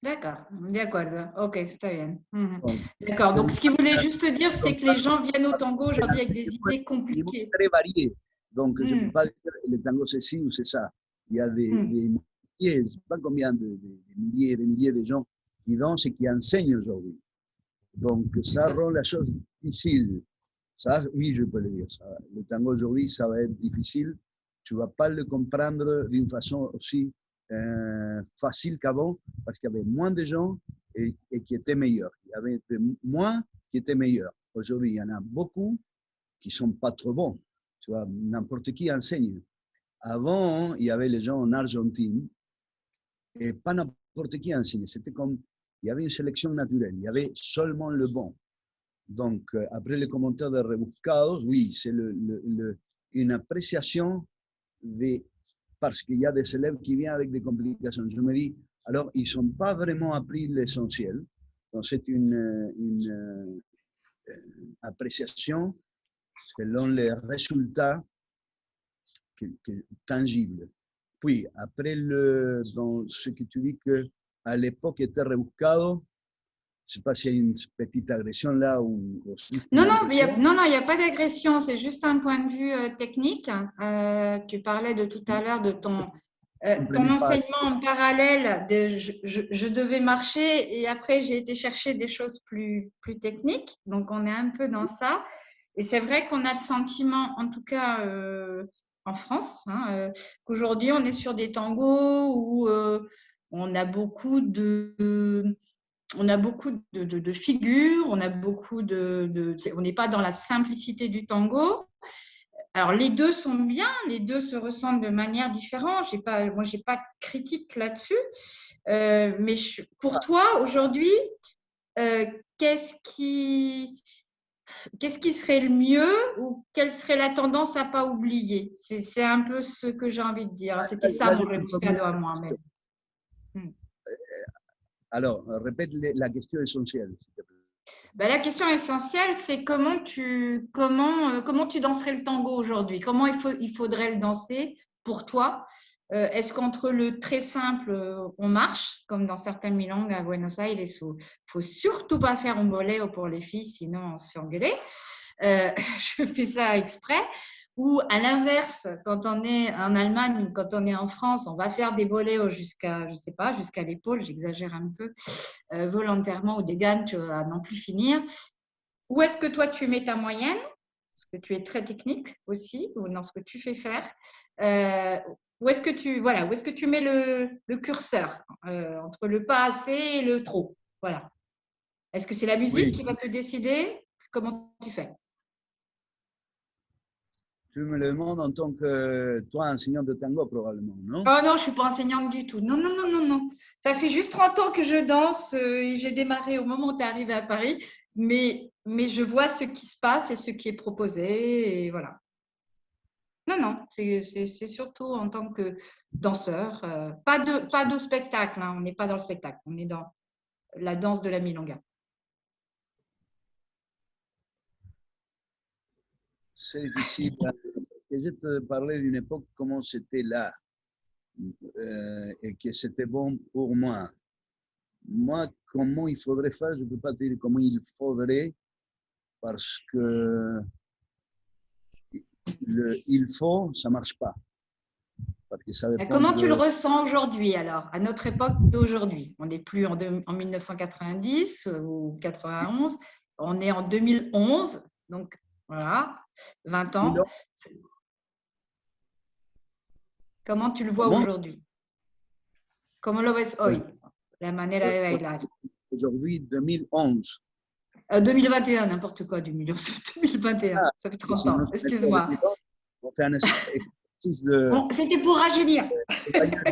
D'accord, de acuerdo. Ok, está bien. Donc, D'accord, donc ce qu'il voulait juste dire, c'est que les gens viennent au tango aujourd'hui avec des idées compliquées. Très varié. Donc, je ne peux pas dire le tango c'est ci ou c'est ça. Il y a des milliers, je ne sais pas combien de milliers et des milliers de gens qui dansent et qui enseignent aujourd'hui. Donc, ça rend la chose difficile. Ça, oui, je peux le dire. Ça. Le tango aujourd'hui, ça va être difficile. Tu ne vas pas le comprendre d'une façon aussi facile qu'avant parce qu'il y avait moins de gens et qui étaient meilleurs. Il y avait moins qui étaient meilleurs. Aujourd'hui, il y en a beaucoup qui ne sont pas trop bons. Tu vois, n'importe qui enseigne. Avant, il y avait les gens en Argentine et pas n'importe qui enseignait. C'était comme, il y avait une sélection naturelle. Il y avait seulement le bon. Donc, après les commentaires de Rebuscados, oui, c'est une appréciation parce qu'il y a des élèves qui viennent avec des complications. Je me dis, alors, ils ne sont pas vraiment appris l'essentiel. Donc, c'est une appréciation selon les résultats tangibles. Puis, après, dans ce que tu dis qu'à l'époque était rebuscado, je ne sais pas s'il y a une petite agression là ou non, il n'y a pas d'agression, c'est juste un point de vue technique. Tu parlais de tout à l'heure de ton ton enseignement en parallèle, je devais marcher et après j'ai été chercher des choses plus techniques. Donc on est un peu dans ça. Et c'est vrai qu'on a le sentiment, en tout cas en France, qu'aujourd'hui on est sur des tangos où on a beaucoup de figures, on n'est pas dans la simplicité du tango. Alors, les deux sont bien, les deux se ressemblent de manière différente. Moi, je n'ai pas de critique là-dessus. Mais pour toi, aujourd'hui, qu'est-ce qui serait le mieux ou quelle serait la tendance à ne pas oublier? C'est un peu ce que j'ai envie de dire. C'était ça mon rebuscado à moi. Alors, répète la question essentielle, s'il te plaît. Ben, la question essentielle, c'est comment tu danserais le tango aujourd'hui? Comment il faudrait le danser pour toi? Est-ce qu'entre le très simple, on marche, comme dans certaines milongas à Buenos Aires, il ne faut surtout pas faire un boleo pour les filles, sinon on se fait engueuler. Je fais ça exprès. Ou à l'inverse, quand on est en Allemagne ou quand on est en France, on va faire des boléos jusqu'à, je sais pas, jusqu'à l'épaule, j'exagère un peu, volontairement, ou des ganches à n'en plus finir. Où est-ce que toi tu mets ta moyenne? Parce que tu es très technique aussi, ou dans ce que tu fais faire. Où est-ce que tu mets le curseur entre le pas assez et le trop? Voilà. Est-ce que c'est la musique qui va te décider? Comment tu fais? Tu me le demandes en tant que toi, enseignant de tango, probablement, non? Oh non, je ne suis pas enseignante du tout. Non, non, non, non, non. Ça fait juste 30 ans que je danse et j'ai démarré au moment où tu es arrivé à Paris. Mais je vois ce qui se passe et ce qui est proposé. Et voilà. Non, non, c'est surtout en tant que danseur. Pas de spectacle. On n'est pas dans le spectacle. On est dans la danse de la milonga. C'est difficile. Je te parlais d'une époque, comment c'était là, et que c'était bon pour moi. Moi, comment il faudrait faire, je ne peux pas te dire comment il faudrait, parce que il faut, ça ne marche pas. Parce que ça dépend Comment tu le ressens aujourd'hui alors, à notre époque d'aujourd'hui? On n'est plus en 1990 ou 91, on est en 2011, donc voilà, 20 ans. Comment tu le vois aujourd'hui? Comment lo ves hoy? La manera de bailar. Aujourd'hui, 2011. 2021, n'importe quoi, 2021, ça fait 30 ans, excuse-moi. On fait un exercice de... Bon, c'était pour rajeunir.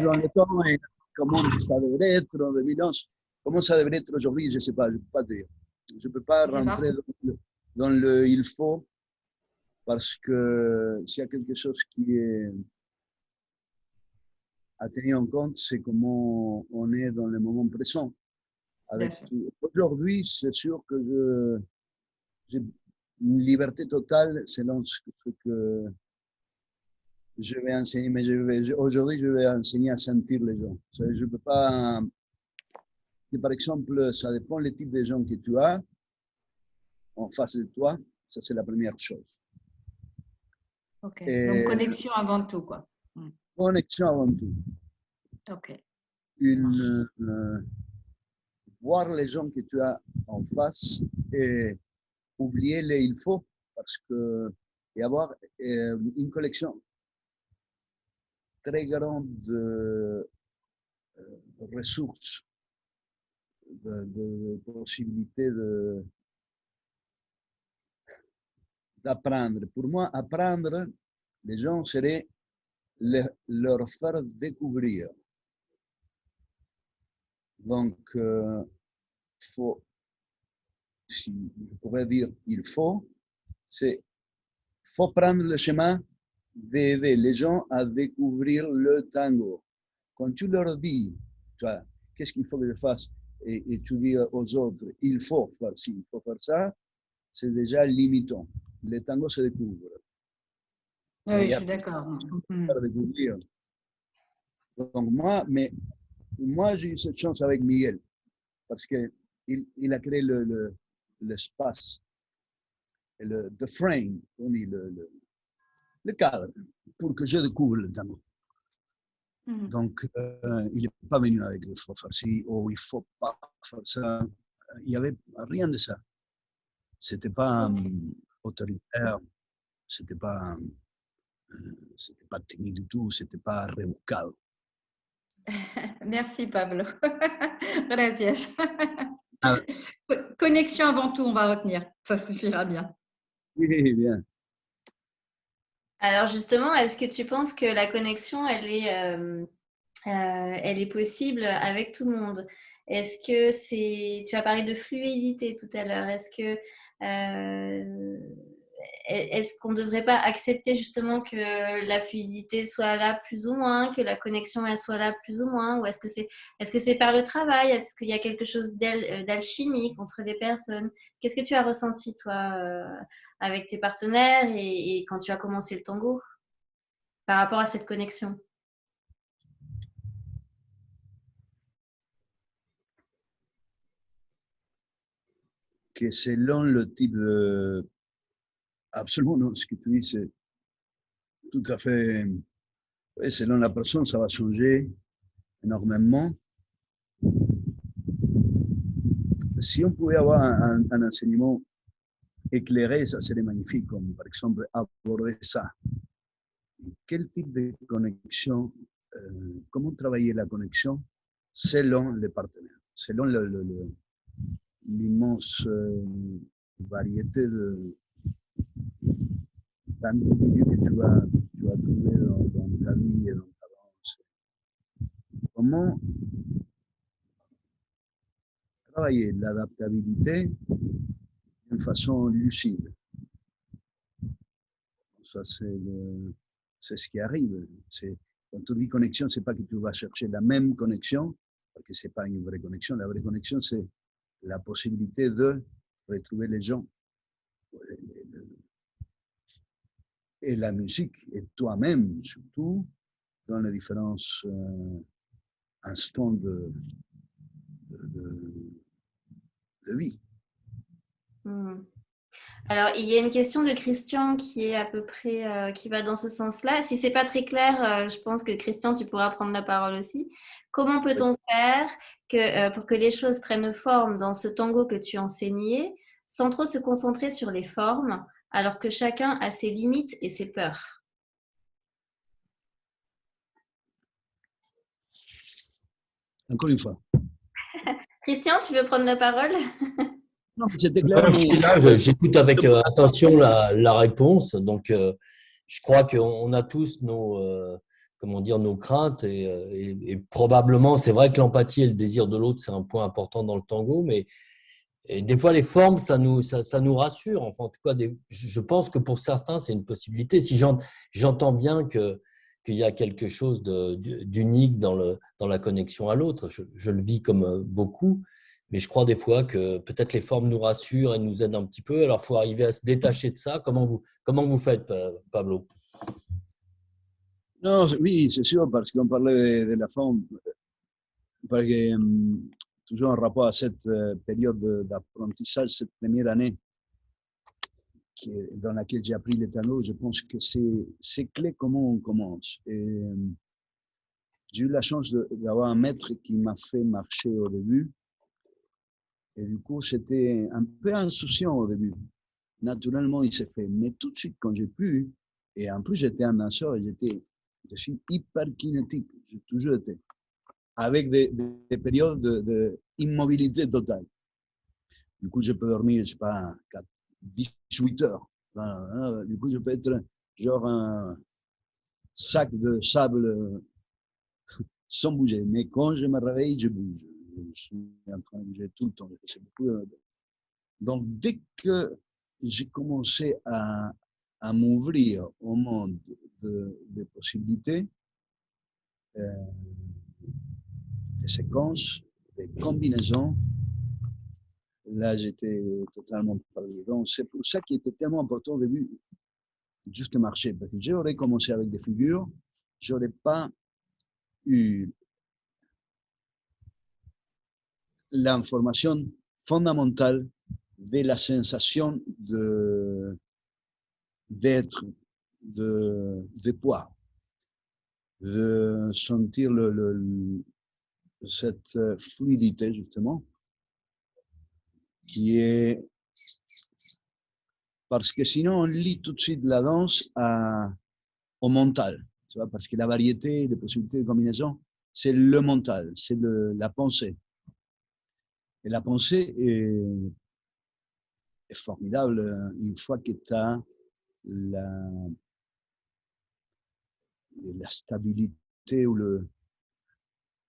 Dans le temps et comment ça devrait être en 2011. Comment ça devrait être aujourd'hui, je ne sais pas, je ne peux pas dire. Je ne peux pas rentrer dans le il faut, parce que s'il y a quelque chose qui est à tenir en compte, c'est comment on est dans le moment présent. Aujourd'hui, c'est sûr que j'ai une liberté totale selon ce que je vais enseigner, mais aujourd'hui, je vais enseigner à sentir les gens. Je ne peux pas... Par exemple, ça dépend le type de gens que tu as en face de toi. Ça, c'est la première chose. Ok. Donc, connexion avant tout, quoi. Connexion avant tout. Ok. Voir les gens que tu as en face et oublier les il faut, parce que et avoir une collection très grande de ressources, de possibilités d'apprendre. Pour moi, apprendre, les gens seraient leur faire découvrir. Donc, si je pourrais dire il faut prendre le chemin d'aider les gens à découvrir le tango. Quand tu leur dis, qu'est-ce qu'il faut que je fasse, et tu dis aux autres, il faut faire ci, il faut faire ça, c'est déjà limitant. Le tango se découvre. Oui, je suis d'accord. Donc moi, j'ai eu cette chance avec Miguel, parce qu'il a créé l'espace, the frame, on dit le cadre, pour que je découvre le tango. Donc, il n'est pas venu avec il faut faire ci ou il ne faut pas faire ça. Il n'y avait rien de ça. Ce n'était pas autoritaire, ce n'était pas technique du tout, ce n'était pas rebuscado. Merci Pablo. Gracias. Ah, Connexion avant tout, on va retenir. Ça suffira bien. oui, bien. Alors justement, est-ce que tu penses que la connexion, elle est possible avec tout le monde? Est-ce que tu as parlé de fluidité tout à l'heure. Est-ce qu'on ne devrait pas accepter justement que la fluidité soit là plus ou moins, que la connexion elle soit là plus ou moins, ou est-ce que c'est par le travail? Est-ce qu'il y a quelque chose d'alchimique entre les personnes? Qu'est-ce que tu as ressenti toi avec tes partenaires et quand tu as commencé le tango par rapport à cette connexion? Que selon le type de... Absolument, non, ce que tu dis, c'est tout à fait... Oui, selon la personne, ça va changer énormément. Si on pouvait avoir un enseignement éclairé, ça serait magnifique, comme par exemple aborder ça. Quel type de connexion, comment travailler la connexion selon les partenaires, selon l'immense variété d'individus que tu vas trouver dans ta vie et dans ta danse. Comment travailler l'adaptabilité d'une façon lucide. Ça, c'est ce qui arrive. Quand on dit connexion, ce n'est pas que tu vas chercher la même connexion, parce que ce n'est pas une vraie connexion. La vraie connexion, c'est la possibilité de retrouver les gens et la musique, et toi-même surtout, dans les différents instants de vie. Alors, il y a une question de Christian qui est à peu près, qui va dans ce sens-là. Si c'est pas très clair, je pense que Christian, tu pourras prendre la parole aussi. Comment peut-on faire pour que les choses prennent forme dans ce tango que tu enseignais, sans trop se concentrer sur les formes, alors que chacun a ses limites et ses peurs? Encore une fois. Christian, tu veux prendre la parole? Non, c'était clair. Je suis là, j'écoute avec attention la réponse. Donc, je crois qu'on a tous nos craintes et probablement, c'est vrai que l'empathie et le désir de l'autre, c'est un point important dans le tango, mais et des fois, les formes, ça nous rassure. Enfin, en tout cas, je pense que pour certains, c'est une possibilité. Si j'entends bien qu'il y a quelque chose d'unique dans la connexion à l'autre, je le vis comme beaucoup. Mais je crois des fois que peut-être les formes nous rassurent et nous aident un petit peu. Alors, il faut arriver à se détacher de ça. Comment vous faites, Pablo? Non, oui, c'est sûr, parce qu'on parlait de la forme, parce que toujours en rapport à cette période d'apprentissage, cette première année dans laquelle j'ai appris le tango, je pense que c'est clé comment on commence. Et j'ai eu la chance d'avoir un maître qui m'a fait marcher au début. Et du coup, c'était un peu insouciant au début. Naturellement, il s'est fait. Mais tout de suite, quand j'ai pu, et en plus, j'étais un danseur et je suis hyper kinétique. J'ai toujours été. Avec des périodes d'immobilité totale. Du coup, je peux dormir, je sais pas, 18 heures. Voilà. Du coup, je peux être genre un sac de sable sans bouger. Mais quand je me réveille, je bouge. Je suis en train de bouger tout le temps. Donc, dès que j'ai commencé à m'ouvrir au monde des possibilités, des séquences, des combinaisons, là, j'étais totalement parlé. Donc, c'est pour ça qu'il était tellement important au début juste marcher. Parce que j'aurais commencé avec des figures, je n'aurais pas eu l'information fondamentale de la sensation d'être, de poids. de sentir cette fluidité, justement, qui est... Parce que sinon, on lie tout de suite la danse au mental, tu vois, parce que la variété, les possibilités de combinaison, c'est le mental, c'est la pensée. Et la pensée est formidable une fois que tu as la stabilité ou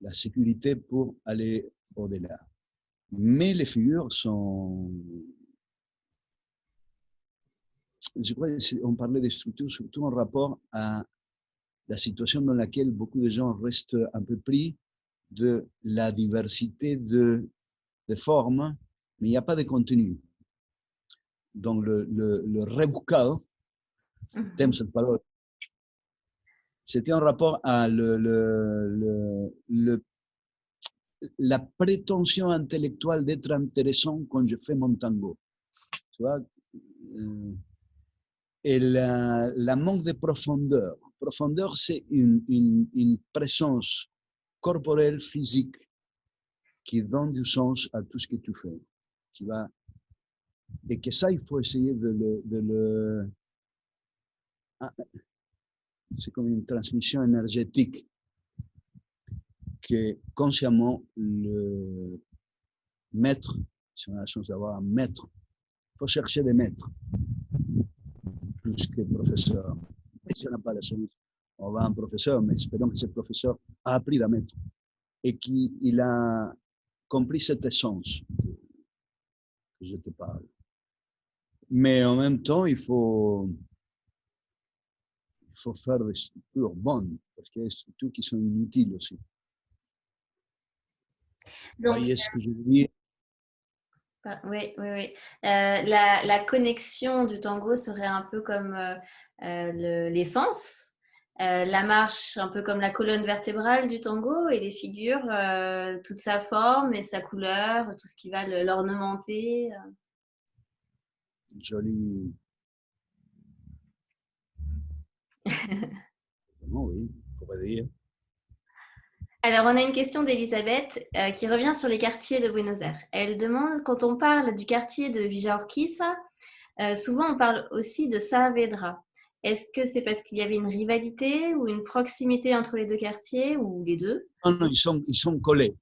la sécurité pour aller au-delà. Mais les figures sont... Je crois qu'on parlait des structures surtout en rapport à la situation dans laquelle beaucoup de gens restent un peu pris de la diversité de formes, mais il n'y a pas de contenu. Donc le rebuscado, t'aimes cette parole, c'était en rapport à la prétention intellectuelle d'être intéressant quand je fais mon tango. Tu vois, et la manque de profondeur. Profondeur, c'est une présence corporelle, physique, qui donne du sens à tout ce que tu fais. Qui va, et que ça, il faut essayer de le c'est comme une transmission énergétique que consciemment le maître, si on a la chance d'avoir un maître, il faut chercher des maîtres plus que professeurs. Et si on n'a pas la chance, on va à un professeur, mais espérons que ce professeur a appris d'un maître et qu'il a compris cette essence que je te parle. Mais en même temps, il faut faire des structures bonnes, parce qu'il y a des structures qui sont inutiles aussi. Vous voyez ce que je veux dire? Oui, oui, oui. La connexion du tango serait un peu comme l'essence, la marche un peu comme la colonne vertébrale du tango et les figures, toute sa forme et sa couleur, tout ce qui va l'ornementer. Joli. Oui, on pourrait dire. Alors, on a une question d'Elisabeth qui revient sur les quartiers de Buenos Aires. Elle demande, quand on parle du quartier de Villa Urquiza, souvent on parle aussi de Saavedra. Est-ce que c'est parce qu'il y avait une rivalité ou une proximité entre les deux quartiers ou les deux? Non, non, ils sont collés.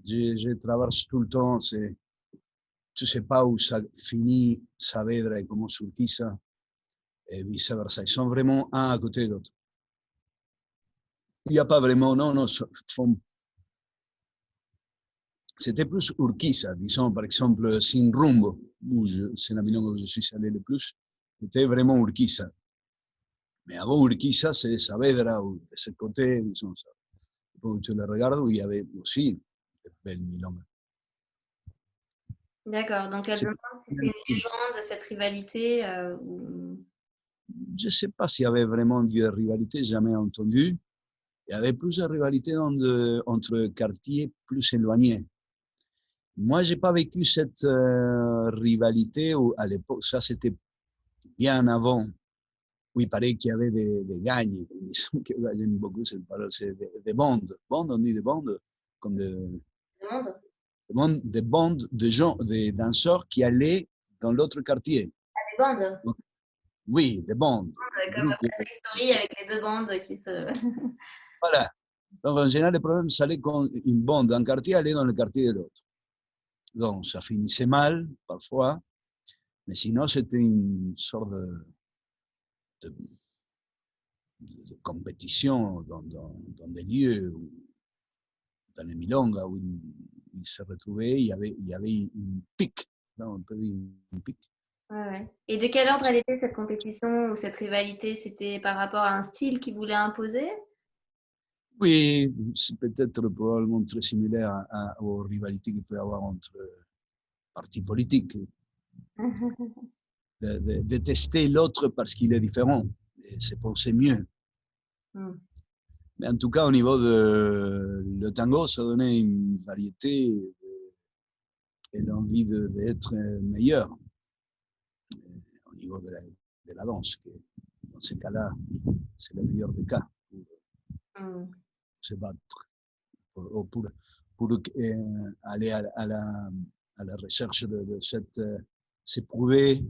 Je traverse tout le temps, tu ne sais pas où ça finit Saavedra et comment Urquiza et vice-versa. Ils sont vraiment un à côté de l'autre. Il n'y a pas vraiment, non, c'était plus Urquiza, disons, par exemple, Sin Rumbo, c'est la ville où je suis allé le plus, c'était vraiment Urquiza. Mais avant Urquiza, c'est Saavedra, ou de ce côté, disons, quand tu le regardes, il y avait aussi de belles milongas. D'accord, donc elle demande si c'est une légende, cette rivalité ou... Je ne sais pas s'il y avait vraiment de rivalité, jamais entendu. Il y avait plus de rivalité entre quartiers plus éloignés. Moi, je n'ai pas vécu cette rivalité à l'époque. Ça, c'était bien avant, où il paraît qu'il y avait des gagnes. J'aime beaucoup cette parole, c'est des bandes. Bandes, on dit des bandes, comme des bandes de gens, des danseurs qui allaient dans l'autre quartier. Des bandes? Oui, des bandes. Comme West Side Story avec les deux bandes qui se... Voilà. Donc, en général, le problème, c'est quand une bande d'un quartier allait dans le quartier de l'autre. Donc, ça finissait mal, parfois, mais sinon, c'était une sorte de compétition dans des lieux, dans les milongas, où ils se retrouvaient, il y avait une pique, on peut dire une pique. Ouais. Et de quel ordre elle était cette compétition ou cette rivalité? C'était par rapport à un style qu'ils voulaient imposer? Oui, c'est peut-être probablement très similaire aux rivalités qu'il peut y avoir entre partis politiques. De détester l'autre parce qu'il est différent, et c'est penser mieux. Mais en tout cas, au niveau le tango, ça donnait une variété et l'envie d'être meilleur au niveau de la danse. Que dans ces cas-là, c'est le meilleur des cas. se battre pour aller à la recherche de cette, c'est prouver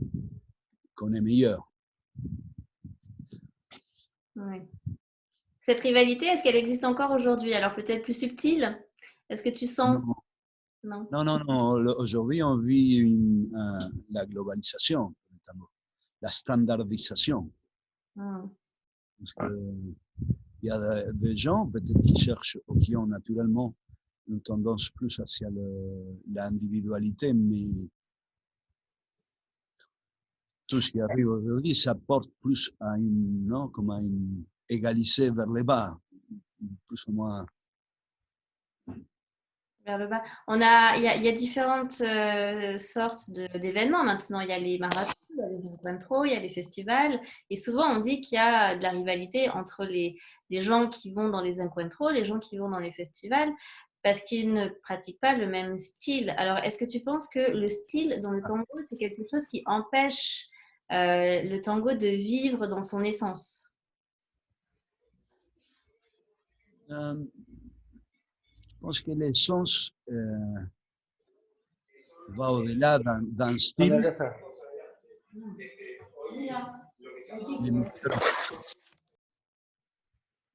qu'on est meilleur. Oui. Cette rivalité, est-ce qu'elle existe encore aujourd'hui? Alors peut-être plus subtile? Est-ce que tu sens? Non, Non. non, non, non. Aujourd'hui, on vit la globalisation, la standardisation. Parce que il y a des gens peut-être qui cherchent ou qui ont naturellement une tendance plus hacia l'individualité, mais tout ce qui arrive aujourd'hui, ça porte plus à une, non, comme à une égalité vers le bas, plus ou moins. Vers le bas. Il y a différentes sortes d'événements maintenant. Il y a les marathons, il y a les encuentros, il y a les festivals. Et souvent, on dit qu'il y a de la rivalité entre les gens qui vont dans les encuentros, les gens qui vont dans les festivals, parce qu'ils ne pratiquent pas le même style. Alors, est-ce que tu penses que le style dans le tango, c'est quelque chose qui empêche le tango de vivre dans son essence? Je pense que l'essence va au-delà d'un style.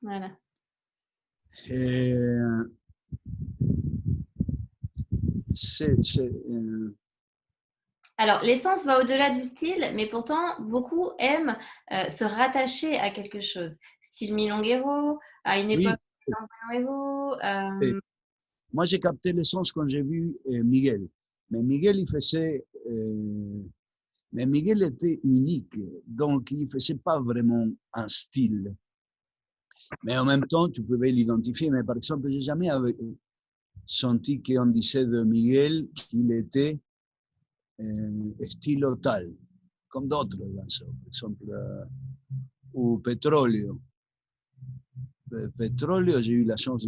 Voilà. Alors, l'essence va au-delà du style, mais pourtant, beaucoup aiment se rattacher à quelque chose. Style milonguero, à une époque nuevo. Moi, j'ai capté l'essence quand j'ai vu Miguel. Mais Miguel, mais Miguel était unique, donc il ne faisait pas vraiment un style. Mais en même temps, tu pouvais l'identifier. Mais par exemple, j'ai jamais senti qu'on disait de Miguel qu'il était style tal, comme d'autres danseurs. Par exemple, ou Petróleo. Petróleo, j'ai eu la chance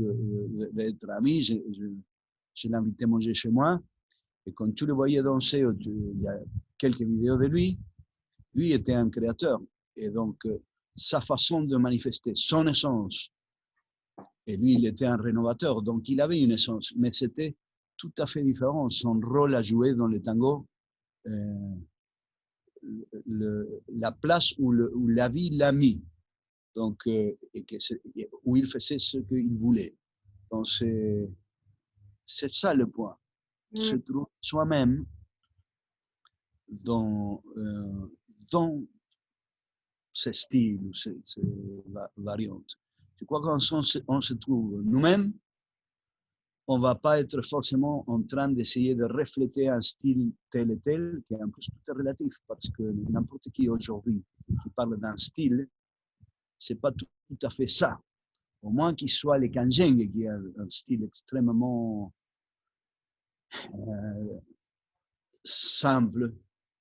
d'être ami. Je l'invitais à manger chez moi. Et quand tu le voyais danser, il y a quelques vidéos de lui était un créateur. Et donc, sa façon de manifester son essence, et lui, il était un rénovateur, donc il avait une essence, mais c'était tout à fait différent. Son rôle à jouer dans le tango, la place où la vie l'a mis, donc, où il faisait ce qu'il voulait. Donc, c'est ça le point. Se trouver soi-même dans ces styles, ces variantes. Je crois qu'on se trouve nous-mêmes, on ne va pas être forcément en train d'essayer de refléter un style tel et tel, qui est en plus tout est relatif, parce que n'importe qui aujourd'hui qui parle d'un style, ce n'est pas tout à fait ça. Au moins qu'il soit les Kanjeng, qui a un style extrêmement simple.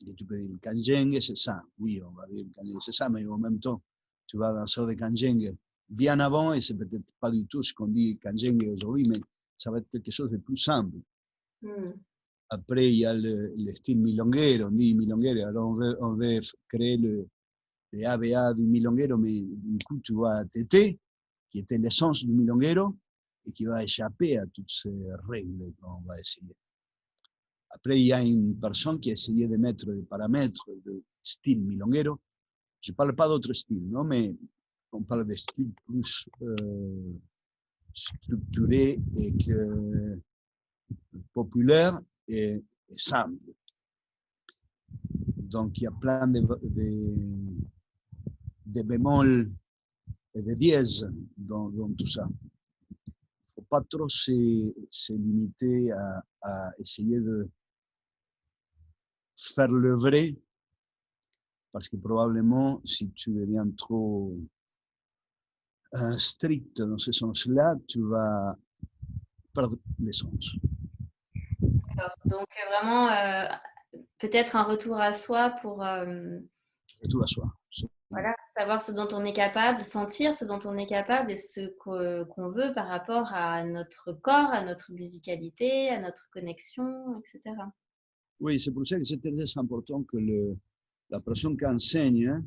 Et tu peux dire le Kanjeng, c'est ça. Oui, on va dire le Kanjeng, c'est ça, mais en même temps, tu vas danser de Kanjeng bien avant, et c'est peut-être pas du tout ce qu'on dit Kanjeng aujourd'hui, mais ça va être quelque chose de plus simple. Après, il y a le style milonguero, on dit milonguero, alors on veut créer les ABA du milonguero, mais du coup, tu vois Tété, qui était l'essence du milonguero, et qui va échapper à toutes ces règles qu'on va essayer. Après, il y a une personne qui a essayé de mettre des paramètres de style milonguero. Je ne parle pas d'autres styles, non, mais on parle de styles plus structurés et populaires et simples. Donc, il y a plein de bémols et de dièses dans tout ça. Il ne faut pas trop se limiter à essayer de faire le vrai, parce que probablement, si tu deviens trop strict dans ce sens-là, tu vas perdre l'essence. Donc, vraiment, peut-être un retour à soi pour Retour à soi. Voilà, savoir ce dont on est capable, sentir ce dont on est capable et ce qu'on veut par rapport à notre corps, à notre musicalité, à notre connexion, etc. Oui, c'est pour ça que c'est très important que la personne qui enseigne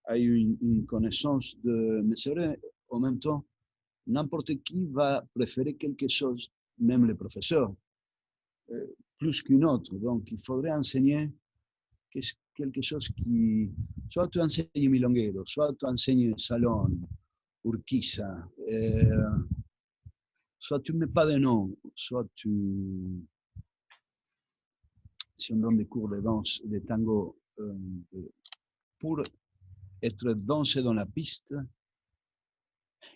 ait une connaissance de... Mais c'est vrai, en même temps, n'importe qui va préférer quelque chose, même les professeurs, plus qu'une autre. Donc, il faudrait enseigner quelque chose qui... Soit tu enseignes milonguero, soit tu enseignes salon, urquiza, soit tu ne mets pas de nom, soit tu... Si on donne des cours de danse, de tango, pour être dansé dans la piste,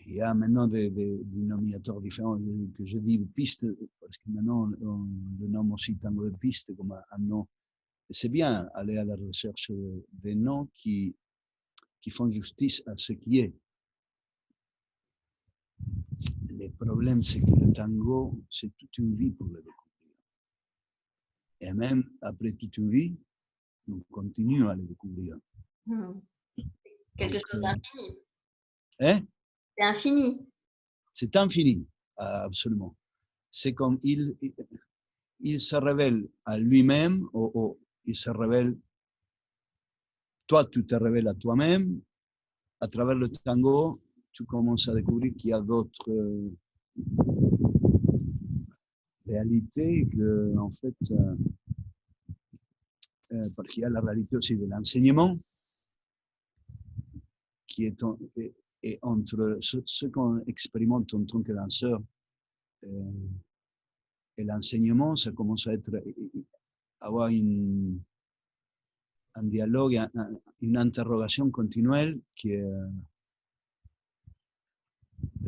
il y a maintenant des dénominateurs différents que je dis piste, parce que maintenant on le nomme aussi tango de piste comme un nom. Et c'est bien aller à la recherche des noms qui font justice à ce qui est. Le problème, c'est que le tango, c'est toute une vie pour le découvrir. Et même après toute une vie, on continue à le découvrir. Quelque chose d'infini. Hein? C'est infini. C'est infini, absolument. C'est comme il se révèle à lui-même, ou il se révèle, toi tu te révèles à toi-même, à travers le tango, tu commences à découvrir qu'il y a d'autres réalités, que, en fait, parce qu'il y a la réalité aussi de l'enseignement, qui est, et entre ce qu'on expérimente en tant que danseur et l'enseignement, ça commence à avoir un dialogue, une interrogation continuelle de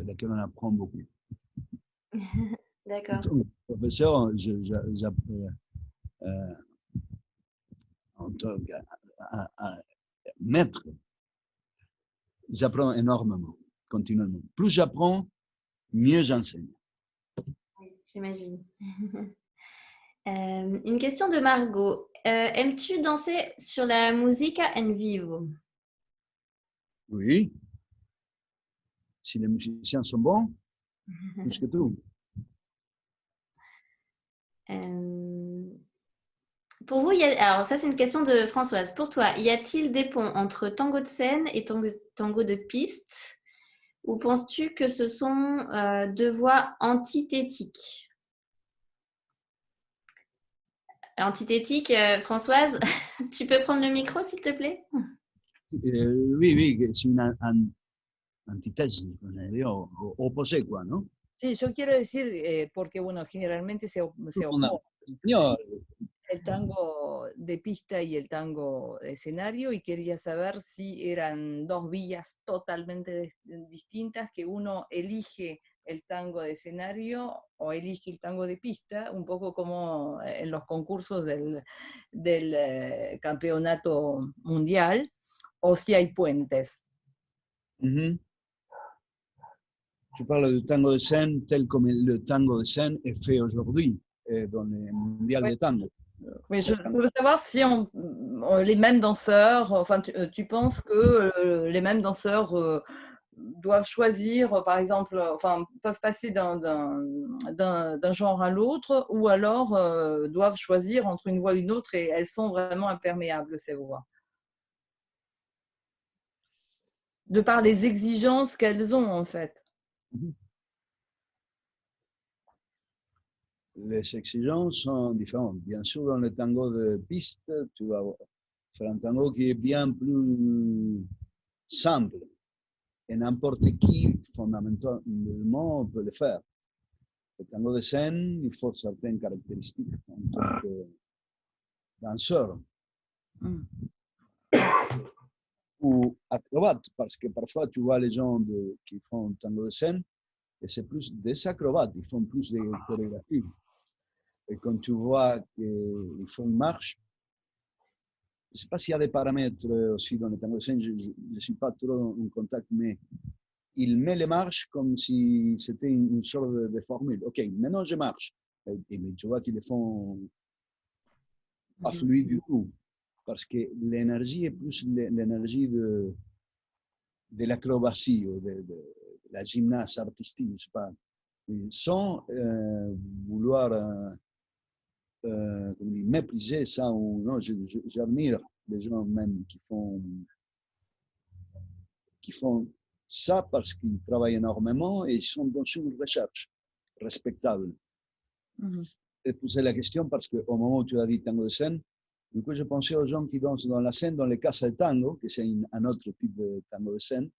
laquelle on apprend beaucoup. D'accord. En tant que professeur, en tant que maître, j'apprends énormément, continuellement. Plus j'apprends, mieux j'enseigne. Oui, j'imagine. Une question de Margot. Aimes-tu danser sur la musica en vivo? Oui. Si les musiciens sont bons, plus que tout. Pour vous, alors ça c'est une question de Françoise. Pour toi, y a-t-il des ponts entre tango de scène et tango de piste? Ou penses-tu que ce sont deux voies antithétiques? Antithétique, Françoise, tu peux prendre le micro s'il te plaît? Oui, c'est une antithèse, opposé, quoi, ¿no? Sí, yo quiero decir, porque bueno, generalmente se opone el tango de pista y el tango de escenario, y quería saber si eran dos vías totalmente distintas, que uno elige el tango de escenario o elige el tango de pista, un poco como en los concursos del campeonato mundial, o si hay puentes. Tu parles du tango de scène tel comme le tango de scène est fait aujourd'hui dans les mondiales de tango. Mais je veux savoir si les mêmes danseurs, enfin, tu penses que les mêmes danseurs doivent choisir, par exemple, enfin, peuvent passer d'un genre à l'autre, ou alors doivent choisir entre une voix et une autre, et elles sont vraiment imperméables, ces voix, de par les exigences qu'elles ont, en fait. Les exigences sont différentes. Bien sûr, dans le tango de piste, tu vas faire un tango qui est bien plus simple. Et n'importe qui, fondamentalement, peut le faire. Le tango de scène, il faut certaines caractéristiques en tant que danseur. Ou acrobate, parce que parfois tu vois les gens qui font tango de scène, et c'est plus des acrobates, ils font plus de chorégraphie. Et quand tu vois qu'ils font une marche, je ne sais pas s'il y a des paramètres aussi dans le tango de scène, je ne suis pas trop en contact, mais il met les marches comme si c'était une sorte de formule. Ok, maintenant je marche. Et mais tu vois qu'ils le font pas fluide du tout. Parce que l'énergie est plus l'énergie de l'acrobatie, de la gymnase artistique, je ne sais pas. Sans vouloir mépriser ça, ou non, j'admire les gens même qui font ça parce qu'ils travaillent énormément et ils sont dans une recherche respectable. Je posais la question parce qu'au moment où tu as dit tango de scène, du coup, je pensais aux gens qui dansent dans la scène, dans les casas de tango, que c'est un autre type de tango de scène,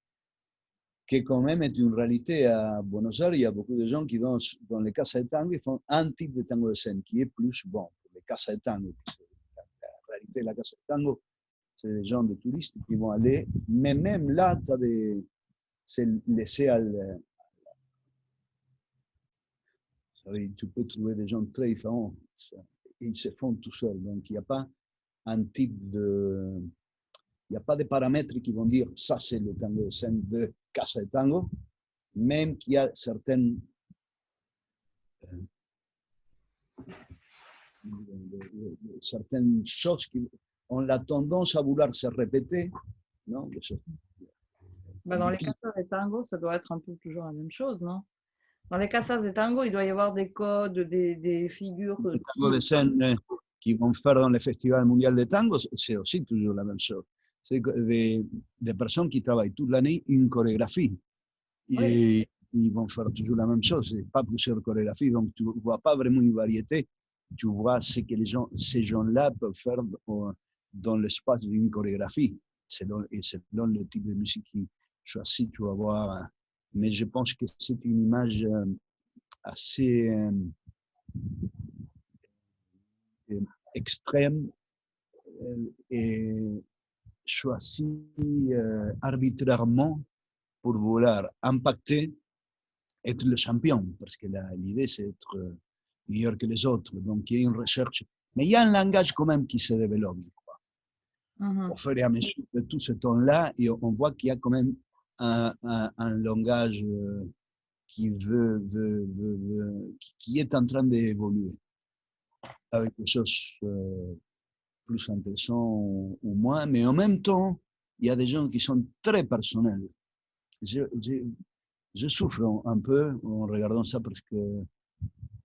qui quand même est une réalité à Buenos Aires. Il y a beaucoup de gens qui dansent dans les casas de tango et font un type de tango de scène qui est plus bon. Les casas de tango, la réalité de la casa de tango, c'est des gens de touristes qui vont aller, mais même là, c'est laissé à tu peux trouver des gens très différents. Ils se font tout seuls. Donc, il n'y a pas un type de... Il n'y a pas de paramètres qui vont dire ça, c'est le tango de scène de Casa de Tango, même qu'il y a certaines choses qui ont la tendance à vouloir se répéter. Non, Dans les casas de tango, ça doit être un peu toujours la même chose, non? Dans les casas de tango, il doit y avoir des codes, des figures. Les tangos de scène qui vont faire dans le Festival mondial de tango, c'est aussi toujours la même chose. C'est des personnes qui travaillent toute l'année une chorégraphie. Et ils vont faire toujours la même chose. C'est pas plusieurs chorégraphies, donc tu ne vois pas vraiment une variété. Tu vois ce que ces gens-là peuvent faire dans l'espace d'une chorégraphie. Selon le type de musique qu'ils choisissent, tu vas voir. Mais je pense que c'est une image assez extrême et choisie arbitrairement pour vouloir impacter, être le champion, parce que l'idée c'est être meilleur que les autres. Donc il y a une recherche, mais il y a un langage quand même qui se développe, je crois. Au fur et à mesure de tout ce temps-là, et on voit qu'il y a quand même un langage qui qui est en train d'évoluer avec des choses plus intéressantes ou moins, mais en même temps, il y a des gens qui sont très personnels. Je souffre un peu en regardant ça parce que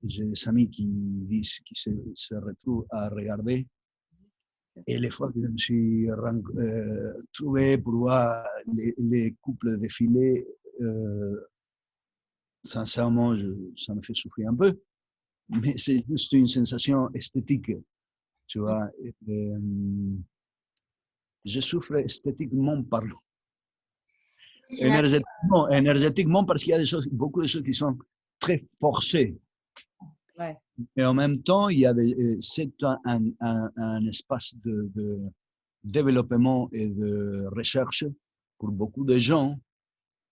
j'ai des amis qui disent qu'ils se retrouvent à regarder. Et les fois que je me suis trouvé pour voir les couples défiler, sincèrement, ça me fait souffrir un peu. Mais c'est juste une sensation esthétique, tu vois. Je souffre esthétiquement parlant. Énergétiquement, parce qu'il y a beaucoup de choses qui sont très forcées. Ouais. Et en même temps, c'est un espace de développement et de recherche pour beaucoup de gens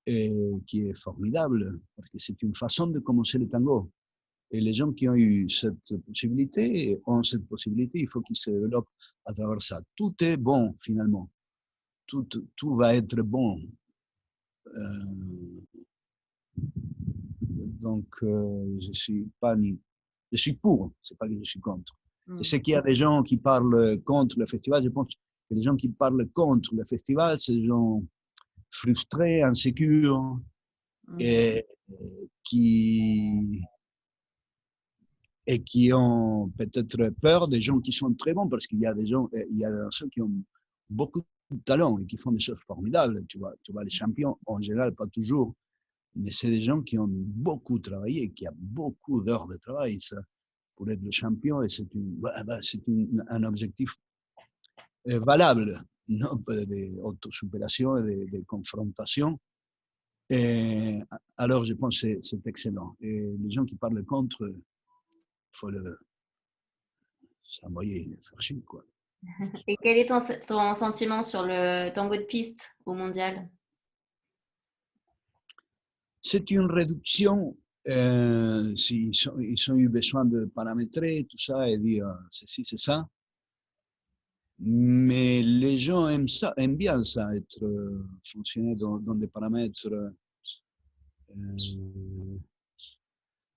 et qui est formidable, parce que c'est une façon de commencer le tango. Et les gens qui ont eu cette possibilité, il faut qu'ils se développent à travers ça. Tout est bon, finalement. Tout va être bon. Donc, je suis pour, c'est pas que je suis contre. Je sais qu'il y a des gens qui parlent contre le festival. Je pense que les gens qui parlent contre le festival, c'est des gens frustrés, insécures, et qui ont peut-être peur des gens qui sont très bons, parce qu'il y a des gens qui ont beaucoup de talent et qui font des choses formidables. Tu vois les champions, en général, pas toujours, mais c'est des gens qui ont beaucoup travaillé, qui ont beaucoup d'heures de travail pour être le champion, et c'est un objectif valable, non d'autosupération et de confrontation. Et alors, je pense que c'est excellent. Et les gens qui parlent contre, il faut s'envoyer faire chier, quoi. Et quel est ton sentiment sur le tango de piste au mondial? C'est une réduction. Ils ont eu besoin de paramétrer tout ça et dire ceci, c'est ça. Mais les gens aiment bien ça, fonctionner dans des paramètres.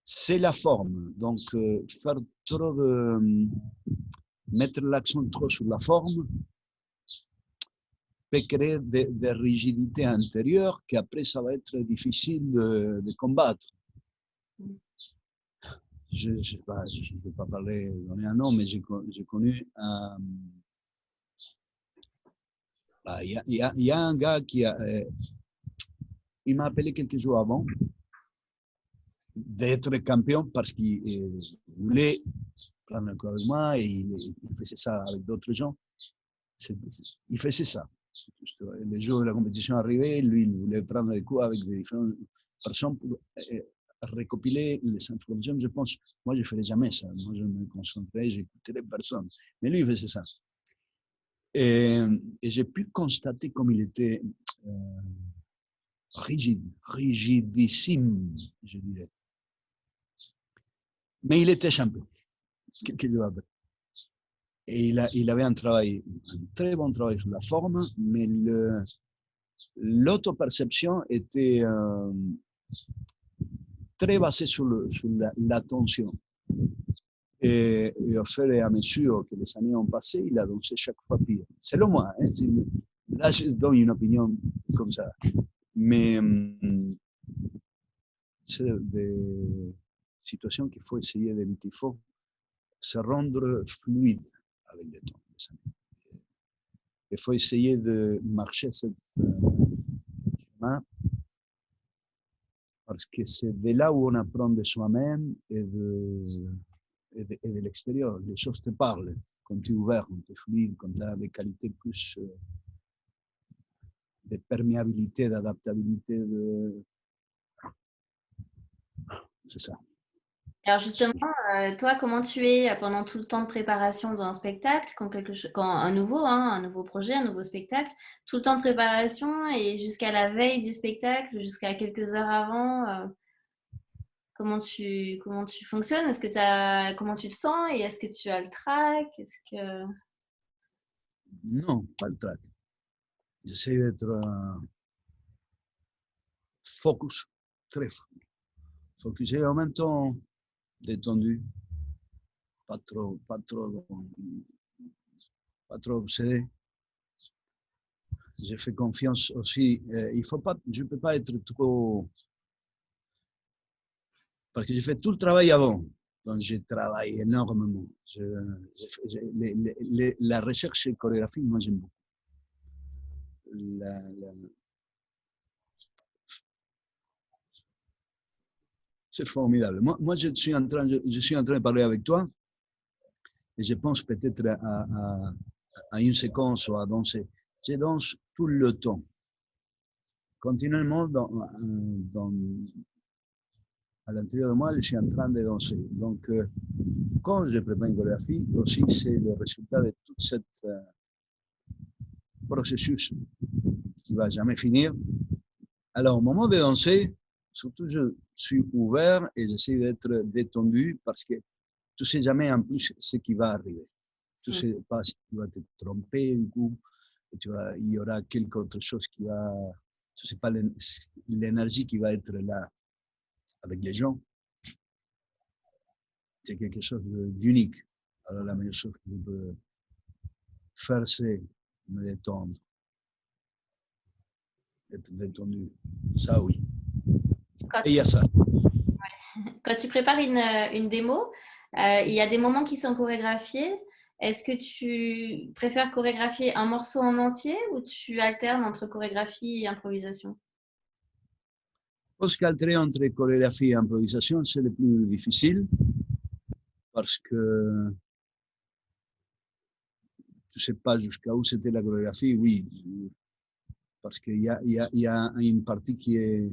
C'est la forme. Donc, faire trop mettre l'accent trop sur la forme peut créer des rigidités intérieures qu'après, ça va être difficile de combattre. Je ne vais pas donner un nom, mais j'ai connu il y a un gars qui a il m'a appelé quelques jours avant d'être champion parce qu'il voulait prendre un coup avec moi et il faisait ça avec d'autres gens. Il faisait ça. Le jour de la compétition arrivait, lui, il voulait prendre des coups avec des différentes personnes pour recopiler les informations. Je pense, moi, je ne ferais jamais ça. Moi, je me concentrais, j'écoutais les personnes. Mais lui, il faisait ça. Et j'ai pu constater comme il était rigidissime, je dirais. Mais il était champion, quelques jours après. Et il avait un très bon travail sur la forme, mais l'auto-perception était très basée sur l'attention. Et au fur et à mesure que les années ont passé, il a dansé chaque fois pire. Selon moi, hein, là je donne une opinion comme ça. Mais c'est des situations qu'il faut essayer d'éviter. Il faut se rendre fluide avec le temps. Il faut essayer de marcher ce chemin parce que c'est de là où on apprend de soi-même et de l'extérieur. Les choses te parlent quand tu es ouvert, quand tu es fluide, quand tu as des qualités plus de perméabilité, d'adaptabilité. C'est ça. Alors justement, toi, comment tu es pendant tout le temps de préparation d'un spectacle, quand un nouveau projet, un nouveau spectacle, tout le temps de préparation et jusqu'à la veille du spectacle, jusqu'à quelques heures avant, comment tu fonctionnes? Comment tu te sens et est-ce que tu as le trac? Non, pas le trac. J'essaie d'être focus, très focus et en même temps détendu, pas trop obsédé. J'ai fait confiance aussi. Je ne peux pas être trop... Parce que j'ai fait tout le travail avant. Donc, je travaille énormément. La recherche chorégraphique, moi, j'aime beaucoup. C'est formidable. Moi, je suis en train de parler avec toi et je pense peut-être à une séquence ou à danser. Je danse tout le temps, continuellement à l'intérieur de moi, je suis en train de danser. Donc, quand je prépare une chorégraphie, aussi, c'est le résultat de tout ce processus qui ne va jamais finir. Alors, au moment de danser, surtout, je suis ouvert et j'essaie d'être détendu parce que tu ne sais jamais en plus ce qui va arriver. Tu ne sais pas si tu vas te tromper du coup, il y aura quelque autre chose qui va... Je ne sais pas l'énergie qui va être là avec les gens. C'est quelque chose d'unique. Alors la meilleure chose que je peux faire, c'est me détendre. Être détendu. Ça, oui. Et il y a ça. Quand tu prépares une démo, il y a des moments qui sont chorégraphiés. Est-ce que tu préfères chorégraphier un morceau en entier ou tu alternes entre chorégraphie et improvisation? Je pense qu'alterner entre chorégraphie et improvisation, c'est le plus difficile parce que tu ne sais pas jusqu'à où c'était la chorégraphie, oui, parce qu'il y a une partie qui est...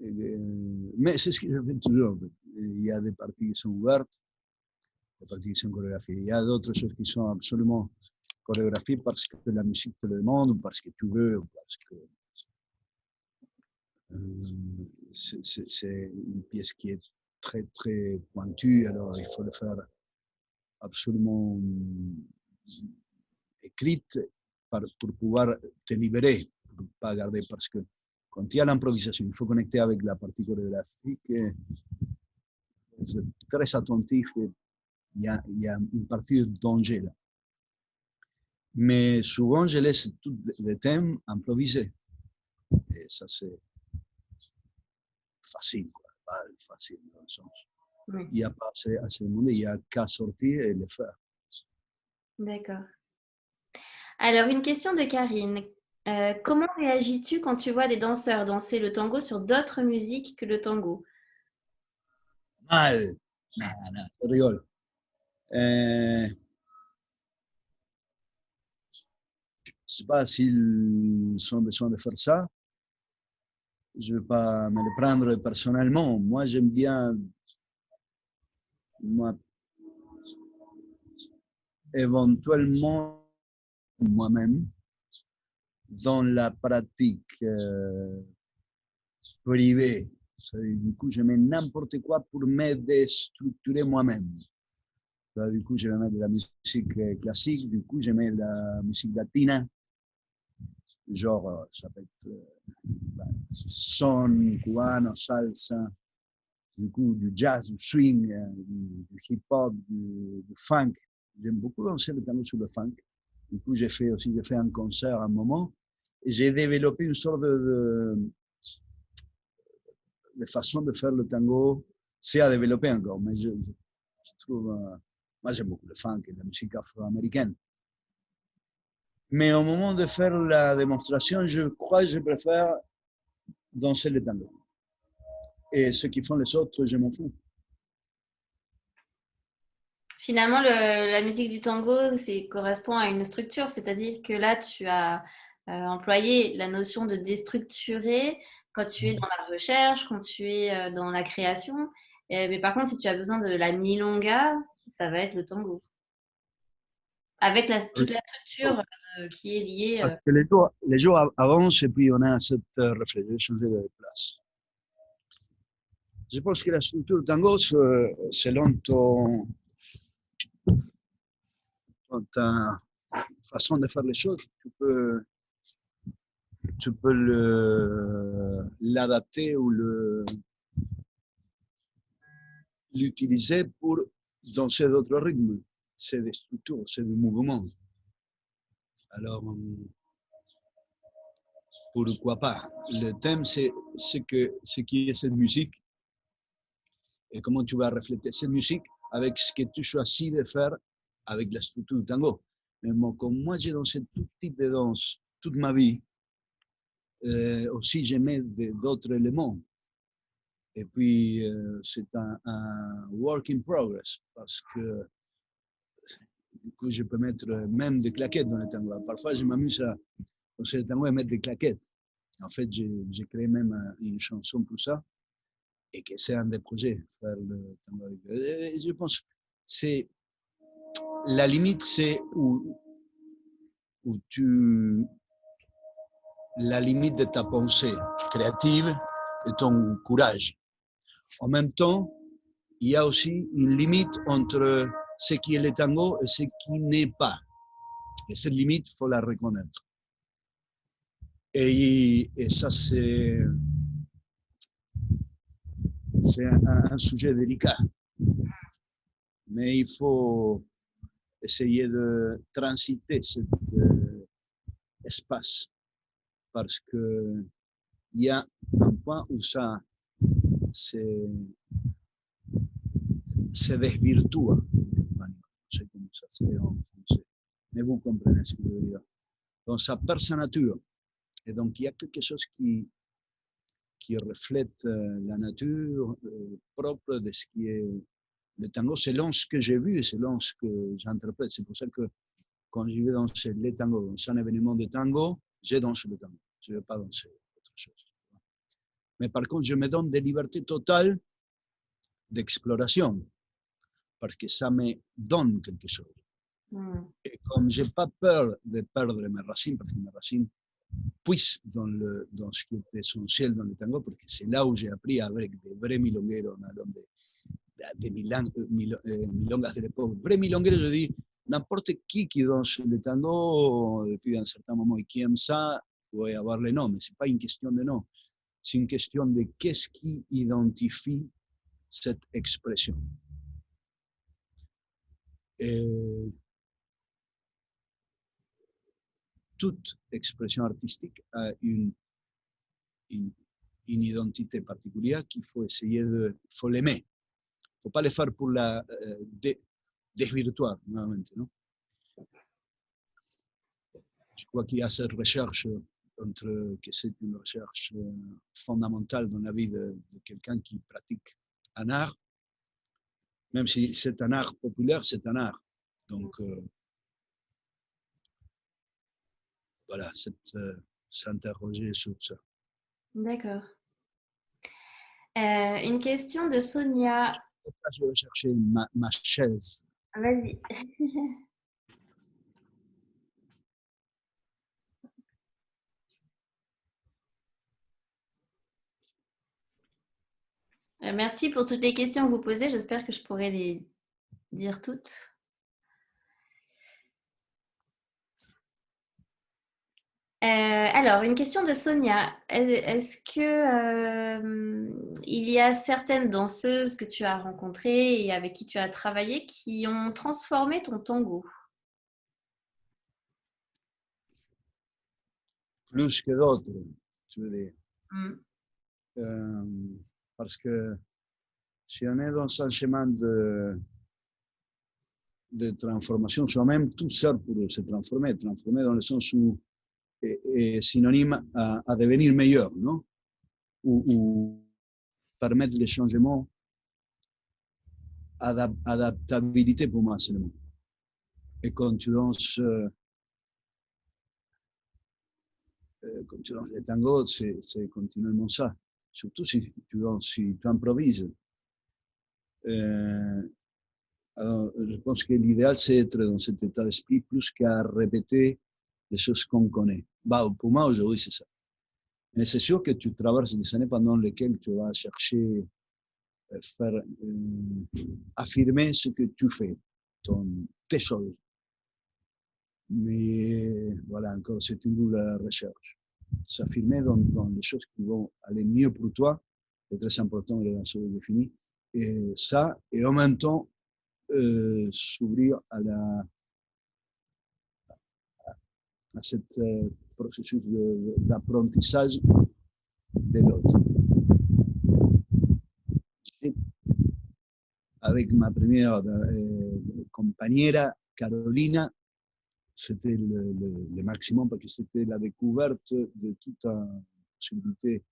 Mais c'est ce que je fais toujours. Il y a des parties qui sont ouvertes, des parties qui sont chorégraphiées. Il y a d'autres choses qui sont absolument chorégraphiées parce que la musique te le demande, ou parce que tu veux, ou parce que c'est une pièce qui est très, très pointue, alors il faut le faire absolument écrite pour pouvoir te libérer, pour ne pas garder, parce que quand il y a l'improvisation, il faut connecter avec la partie chorégraphique, être très attentif, il y a une partie de danger là. Mais souvent, je laisse tous les thèmes improvisés. Et ça, c'est facile, quoi. Pas facile dans le sens. Oui. Il n'y a pas assez de monde, il n'y a qu'à sortir et le faire. D'accord. Alors, une question de Karine. Comment réagis-tu quand tu vois des danseurs danser le tango sur d'autres musiques que le tango? Mal. Nada, nada, je rigole. Je ne sais pas s'ils ont besoin de faire ça. Je ne vais pas me le prendre personnellement. Moi, j'aime bien, moi, éventuellement, moi-même, dans la pratique privée. Du coup, je mets n'importe quoi pour me déstructurer moi-même. Du coup, je vais mettre de la musique classique, du coup, je mets la musique latine, genre, ça peut être son, cubano, salsa, du coup, du jazz, du swing, du hip-hop, du funk. J'aime beaucoup danser le tango sur le funk. Du coup, j'ai fait un concert à un moment et j'ai développé une sorte de façon de faire le tango. C'est à développer encore, mais je trouve, moi j'aime beaucoup le funk et la musique afro-américaine. Mais au moment de faire la démonstration, je crois que je préfère danser le tango. Et ce qu'ils font les autres, je m'en fous. Finalement, la musique du tango, correspond à une structure, c'est-à-dire que là, tu as employé la notion de déstructurer quand tu es dans la recherche, quand tu es dans la création. Mais par contre, si tu as besoin de la milonga, ça va être le tango. Avec toute la structure qui est liée. Parce que les jours avancent et puis on a cette réflexion de changer de place. Je pense que la structure du tango, selon ta façon de faire les choses, tu peux l'adapter ou l'utiliser pour danser d'autres rythmes. C'est des structures, c'est du mouvement. Alors, pourquoi pas? Le thème, c'est ce qui est cette musique et comment tu vas refléter cette musique avec ce que tu choisis de faire avec la structure du tango. Mais bon, comme moi, j'ai dansé tout type de danse toute ma vie, aussi j'aimais d'autres éléments. Et puis, c'est un work in progress parce que du coup, je peux mettre même des claquettes dans le tango. Parfois, je m'amuse à danser le tango et mettre des claquettes. En fait, j'ai créé même une chanson pour ça et que c'est un des projets, faire le tango avec. Et je pense que c'est la limite, c'est où la limite de ta pensée créative et ton courage. En même temps, il y a aussi une limite entre ce qui est le tango et ce qui n'est pas. Et cette limite, il faut la reconnaître. Et ça, c'est un sujet délicat. Mais il faut essayer de transiter cet espace parce qu'il y a un point où ça se desvirtúa. No sé comment ça se dit en français, mais vous comprenez ce que je veux dire. Donc, ça perd sa nature. Et donc, il y a quelque chose qui reflète la nature propre de ce qui est le tango, selon ce que j'ai vu et selon ce que j'interprète. C'est pour ça que quand je vais danser le tango dans un événement de tango, je danse le tango. Je ne vais pas danser autre chose. Mais par contre, je me donne des libertés totales d'exploration parce que ça me donne quelque chose. Et comme je n'ai pas peur de perdre mes racines, parce que mes racines puissent dans ce qui est essentiel dans le tango, parce que c'est là où j'ai appris avec des vrais milongueros, des milongas de l'époque. Vrais milongueros, je dis, n'importe qui danse le tango depuis un certain moment et qui aime ça, peut avoir le nom, mais ce n'est pas une question de nom, c'est une question de qu'est-ce qui identifie cette expression. Et toute expression artistique a une identité particulière qu'il faut essayer faut l'aimer. Il ne faut pas le faire pour la desvirtuar, nuevamente, ¿no? Je crois qu'il y a cette recherche contre que c'est une recherche fondamentale dans la vie de quelqu'un qui pratique un art. Même si c'est un art populaire, c'est un art. Donc, voilà, s'interroger sur ça. D'accord. Une question de Sonia. Je vais chercher ma chaise. Vas-y. Merci pour toutes les questions que vous posez. J'espère que je pourrai les dire toutes. Alors, une question de Sonia. Est-ce que il y a certaines danseuses que tu as rencontrées et avec qui tu as travaillé qui ont transformé ton tango? Plus que d'autres, tu veux dire. Mm. Parce que si on est dans un chemin de transformation soi-même, tout sert pour se transformer. Transformer dans le sens où est synonyme à devenir meilleur, non? Ou permettre les changements, adaptabilité pour moi, c'est le mot. Et quand tu danses les tangos, c'est continuellement ça. Surtout si tu danses, si tu improvises. Alors, je pense que l'idéal, c'est être dans cet état d'esprit plus qu'à répéter les choses qu'on connaît. Bah, pour moi, aujourd'hui, c'est ça. Mais c'est sûr que tu traverses des années pendant lesquelles tu vas chercher faire affirmer ce que tu fais, tes choses. Mais voilà, encore, c'est une double recherche. S'affirmer dans les choses qui vont aller mieux pour toi, c'est très important, les danseurs définis. Et ça, et en même temps, s'ouvrir à ce processus d'apprentissage de l'autre. Avec ma première compagnera, Carolina, c'était le maximum parce que c'était la découverte de toute une possibilité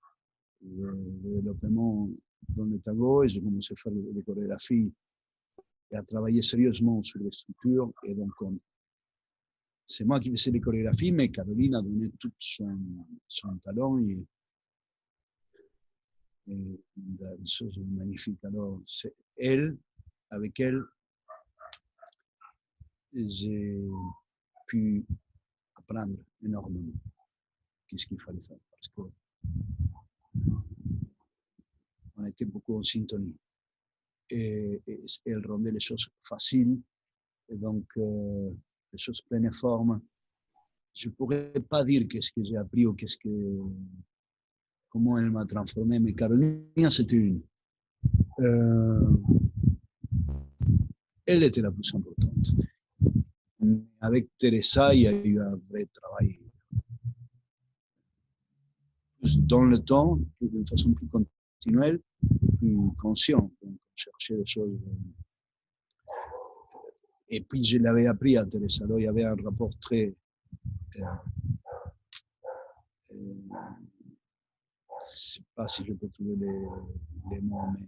de développement dans le tango et j'ai commencé à faire des chorégraphies et à travailler sérieusement sur les structures. Et donc, c'est moi qui faisais les chorégraphies, mais Caroline a donné tout son talent et une chose magnifique. Alors, c'est elle, avec elle, j'ai pu apprendre énormément qu'est-ce qu'il fallait faire parce qu'on était beaucoup en syntonie. Et elle rendait les choses faciles et donc les choses pleines forme. Je ne pourrais pas dire qu'est-ce que j'ai appris ou comment elle m'a transformé, mais Carolina, c'était une. Elle était la plus importante. Avec Teresa, il y a eu un vrai travail plus dans le temps, de façon plus continuelle, plus consciente. Donc, chercher les choses. Et puis, je l'avais appris à Teresa. Alors, il y avait un rapport très. Je ne sais pas si je peux trouver les mots, mais.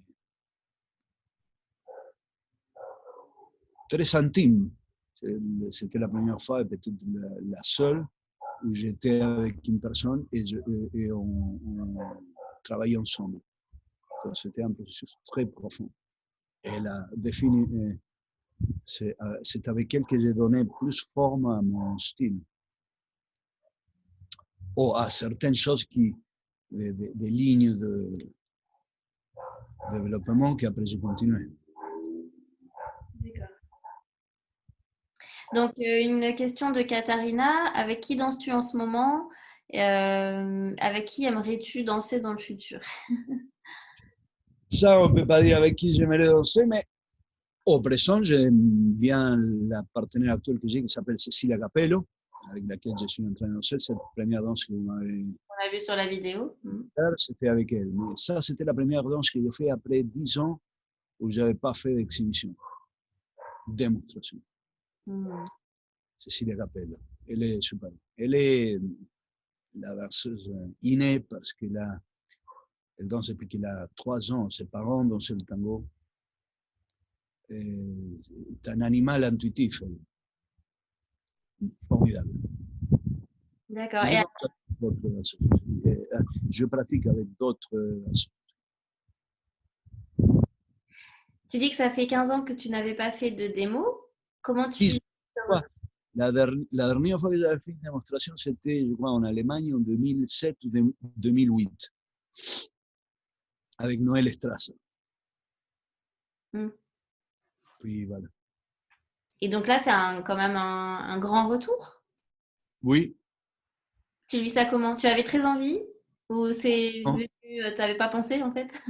Très intime. C'était la première fois et peut-être la seule où j'étais avec une personne et on travaillait ensemble. Donc, c'était un processus très profond. Elle a défini, c'est avec elle que j'ai donné plus forme à mon style. Ou à certaines choses des lignes de développement qu'après j'ai continué. D'accord. Donc, une question de Katharina. Avec qui danses-tu en ce moment? Avec qui aimerais-tu danser dans le futur? Ça, on ne peut pas dire avec qui j'aimerais danser, mais au présent, j'aime bien la partenaire actuelle que j'ai qui s'appelle Cecilia Capello, avec laquelle je suis en train de danser. Cette première danse que vous m'avez On a vu sur la vidéo. c'était avec elle. Mais ça, c'était la première danse que j'ai fait après 10 ans où je n'avais pas fait d'exhibition, démonstration. Cecilia Capello. Elle est super. Elle est la danseuse innée parce qu'elle danse depuis qu'elle a 3 ans. Ses parents dansaient le tango. C'est un animal intuitif, formidable. D'accord. J'ai Et d'autres danseuses. Je pratique avec d'autres danseuses. tu dis que ça fait 15 ans que tu n'avais pas fait de démo. Comment tu... La dernière fois que j'avais fait une démonstration, c'était, je crois, en Allemagne en 2007 ou 2008, avec Noël Strasser. Puis voilà. Et donc là, c'est quand même un grand retour. Oui. Tu vis ça comment? Tu avais très envie? Ou c'est Non, venu, tu n'avais pas pensé en fait?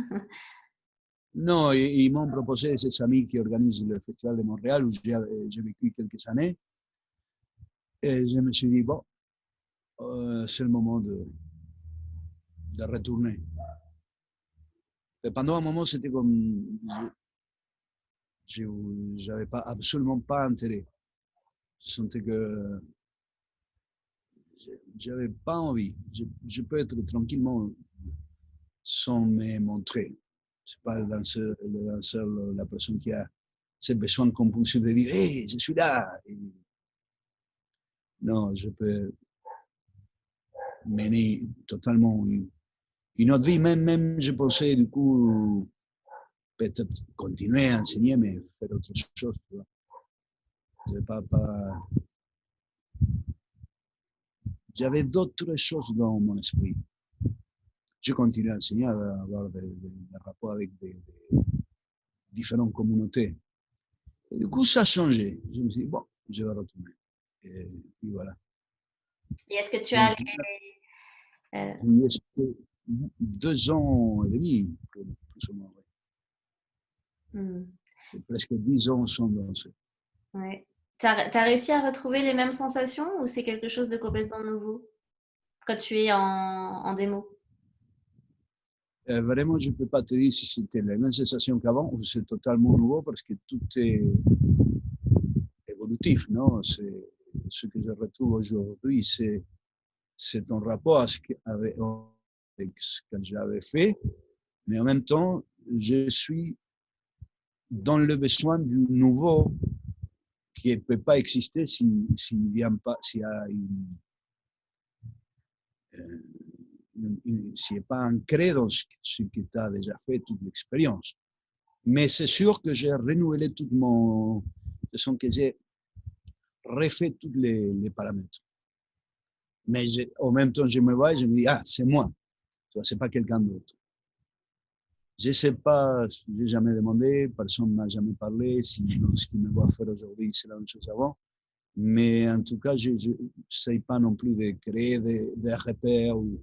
non, ils m'ont proposé ces amis qui organisent le Festival de Montréal où j'ai vécu quelques années. Et je me suis dit, bon, c'est le moment de retourner. Et pendant un moment, c'était comme, j'avais absolument pas intérêt. Je sentais que j'avais pas envie. Je peux être tranquillement sans me montrer. C'est pas le danseur, la personne qui a ce besoin compulsif de dire, hey, je suis là. Et non, je peux mener totalement une autre vie. Même je pensais du coup peut-être continuer à enseigner, mais faire autre chose. Tu vois. J'avais d'autres choses dans mon esprit. Je continue à enseigner, à avoir des rapports avec des différentes communautés. Et du coup, ça a changé. Je me suis dit, bon, je vais retourner. Et puis voilà. Et est-ce que tu Donc, as... oui, 2 ans et demi, plus ou moins. Ouais. Presque 10 ans sans danser. Ouais. Tu as réussi à retrouver les mêmes sensations ou c'est quelque chose de complètement nouveau quand tu es en démo? Vraiment, je ne peux pas te dire si c'était la même sensation qu'avant ou c'est totalement nouveau parce que tout est évolutif. Non, ce que je retrouve aujourd'hui, c'est un rapport avec ce que j'avais fait, mais en même temps, je suis dans le besoin du nouveau qui ne peut pas exister s'il y a s'il n'est pas ancré dans ce que tu as déjà fait, toute l'expérience. Mais c'est sûr que j'ai renouvelé tout mon... De façon que j'ai refait tous les paramètres. Mais en même temps, je me vois et je me dis, ah, c'est moi. Ce n'est pas quelqu'un d'autre. Je ne sais pas, je n'ai jamais demandé, personne ne m'a jamais parlé, si ce qu'il me voit faire aujourd'hui, c'est la même chose avant. Mais en tout cas, je n'essaie pas non plus de créer des repères ou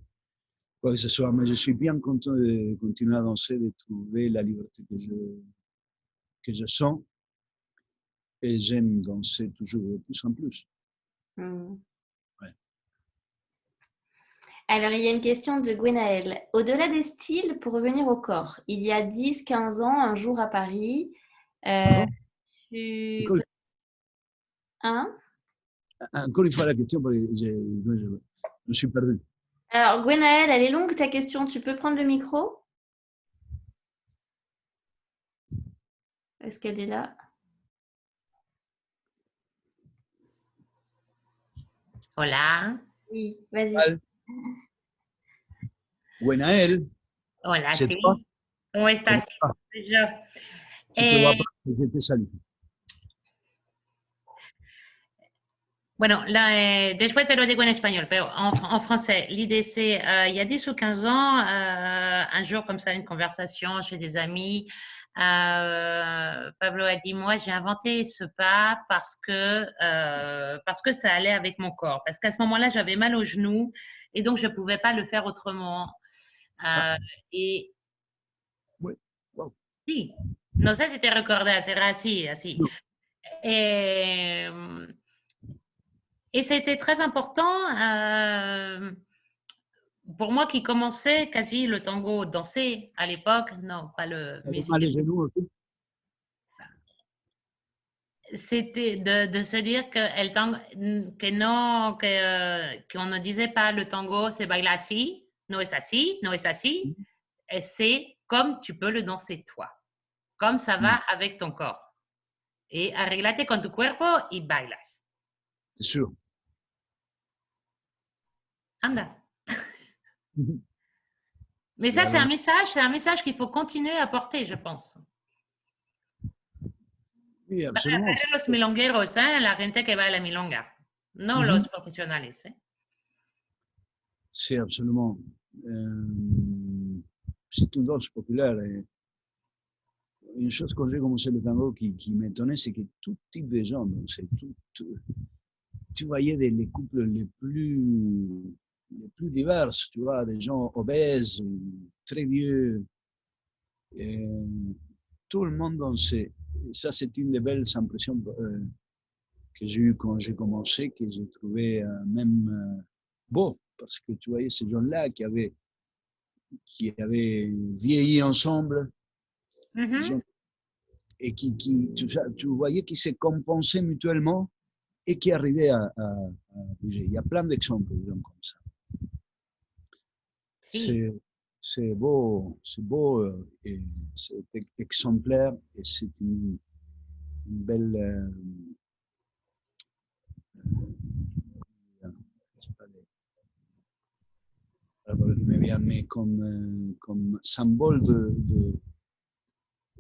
quoi que ce soit. Mais je suis bien content de continuer à danser, de trouver la liberté que je sens. Et j'aime danser toujours de plus en plus. Ouais. Alors, il y a une question de Gwenaël. Au-delà des styles, pour revenir au corps, il y a 10-15 ans, un jour à Paris, tu... Hein? Encore une fois la question, parce que je me suis perdu. Alors, Gwenaël, elle est longue ta question. Tu peux prendre le micro? Est-ce qu'elle est là? Hola. Oui, vas-y. Gwenaël. Hola, sí. Toi? ¿Cómo estás? Sí, yo. Je te vois pas, je te salue. Bueno, después te lo digo en espagnol, pero en français. L'idée, c'est, il y a 10 ou 15 ans, un jour comme ça, une conversation chez des amis, Pablo a dit, moi, j'ai inventé ce pas parce que ça allait avec mon corps. Parce qu'à ce moment-là, j'avais mal aux genoux et donc je ne pouvais pas le faire autrement. Et... Oui. Wow. Sí. No sé si te recuerdas, era así. No. Et c'était très important pour moi qui commençais quasi le tango dansé à l'époque, non, pas le musique. Les genoux aussi. c'était de se dire que non, qu'on ne disait pas le tango, c'est bailar así, no es así, no es así. Et c'est comme tu peux le danser toi, comme ça va avec ton corps. Et arréglate con tu cuerpo y bailas. C'est sûr. Anda. Mais ça, c'est un message qu'il faut continuer à porter, je pense. Oui, absolument. Los milongueros, hein, la gente que baila milonga, no los profesionales. C'est absolument. C'est une danse populaire. Et une chose quand j'ai commencé le tango qui m'étonnait, c'est que tout type de gens dansaient. Tu voyais les couples les plus divers, tu vois, des gens obèses, très vieux. Et tout le monde dansait. Et ça, c'est une des belles impressions que j'ai eues quand j'ai commencé, que j'ai trouvé même beau, parce que tu voyais ces gens-là qui avaient vieilli ensemble, et tu voyais qu'ils se compensaient mutuellement et qui arrivaient à bouger. Il y a plein d'exemples de gens comme ça. Si. C'est beau, et c'est exemplaire, et c'est une belle mais comme symbole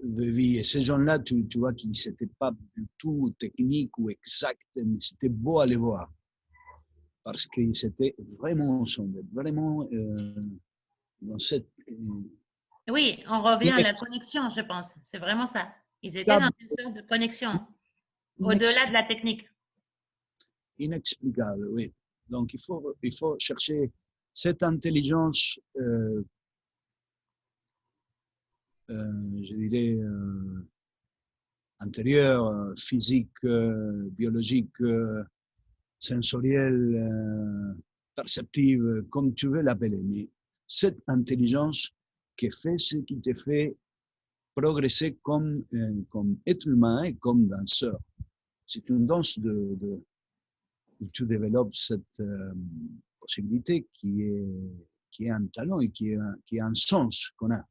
de vie. Et ces gens-là, tu vois qu'ils n'étaient pas du tout techniques ou exacts, mais c'était beau à les voir. Parce qu'ils étaient vraiment ensemble, vraiment dans cette... Oui, on revient à la connexion, je pense. C'est vraiment ça. Ils étaient dans une sorte de connexion, au-delà de la technique. Inexplicable, oui. Donc, il faut chercher cette intelligence, je dirais, intérieure, physique, biologique, sensorielle, perceptive, comme tu veux l'appeler. Mais cette intelligence qui fait ce qui te fait progresser comme être humain et comme danseur. C'est une danse où tu développes cette possibilité qui est un talent et qui est un sens qu'on a.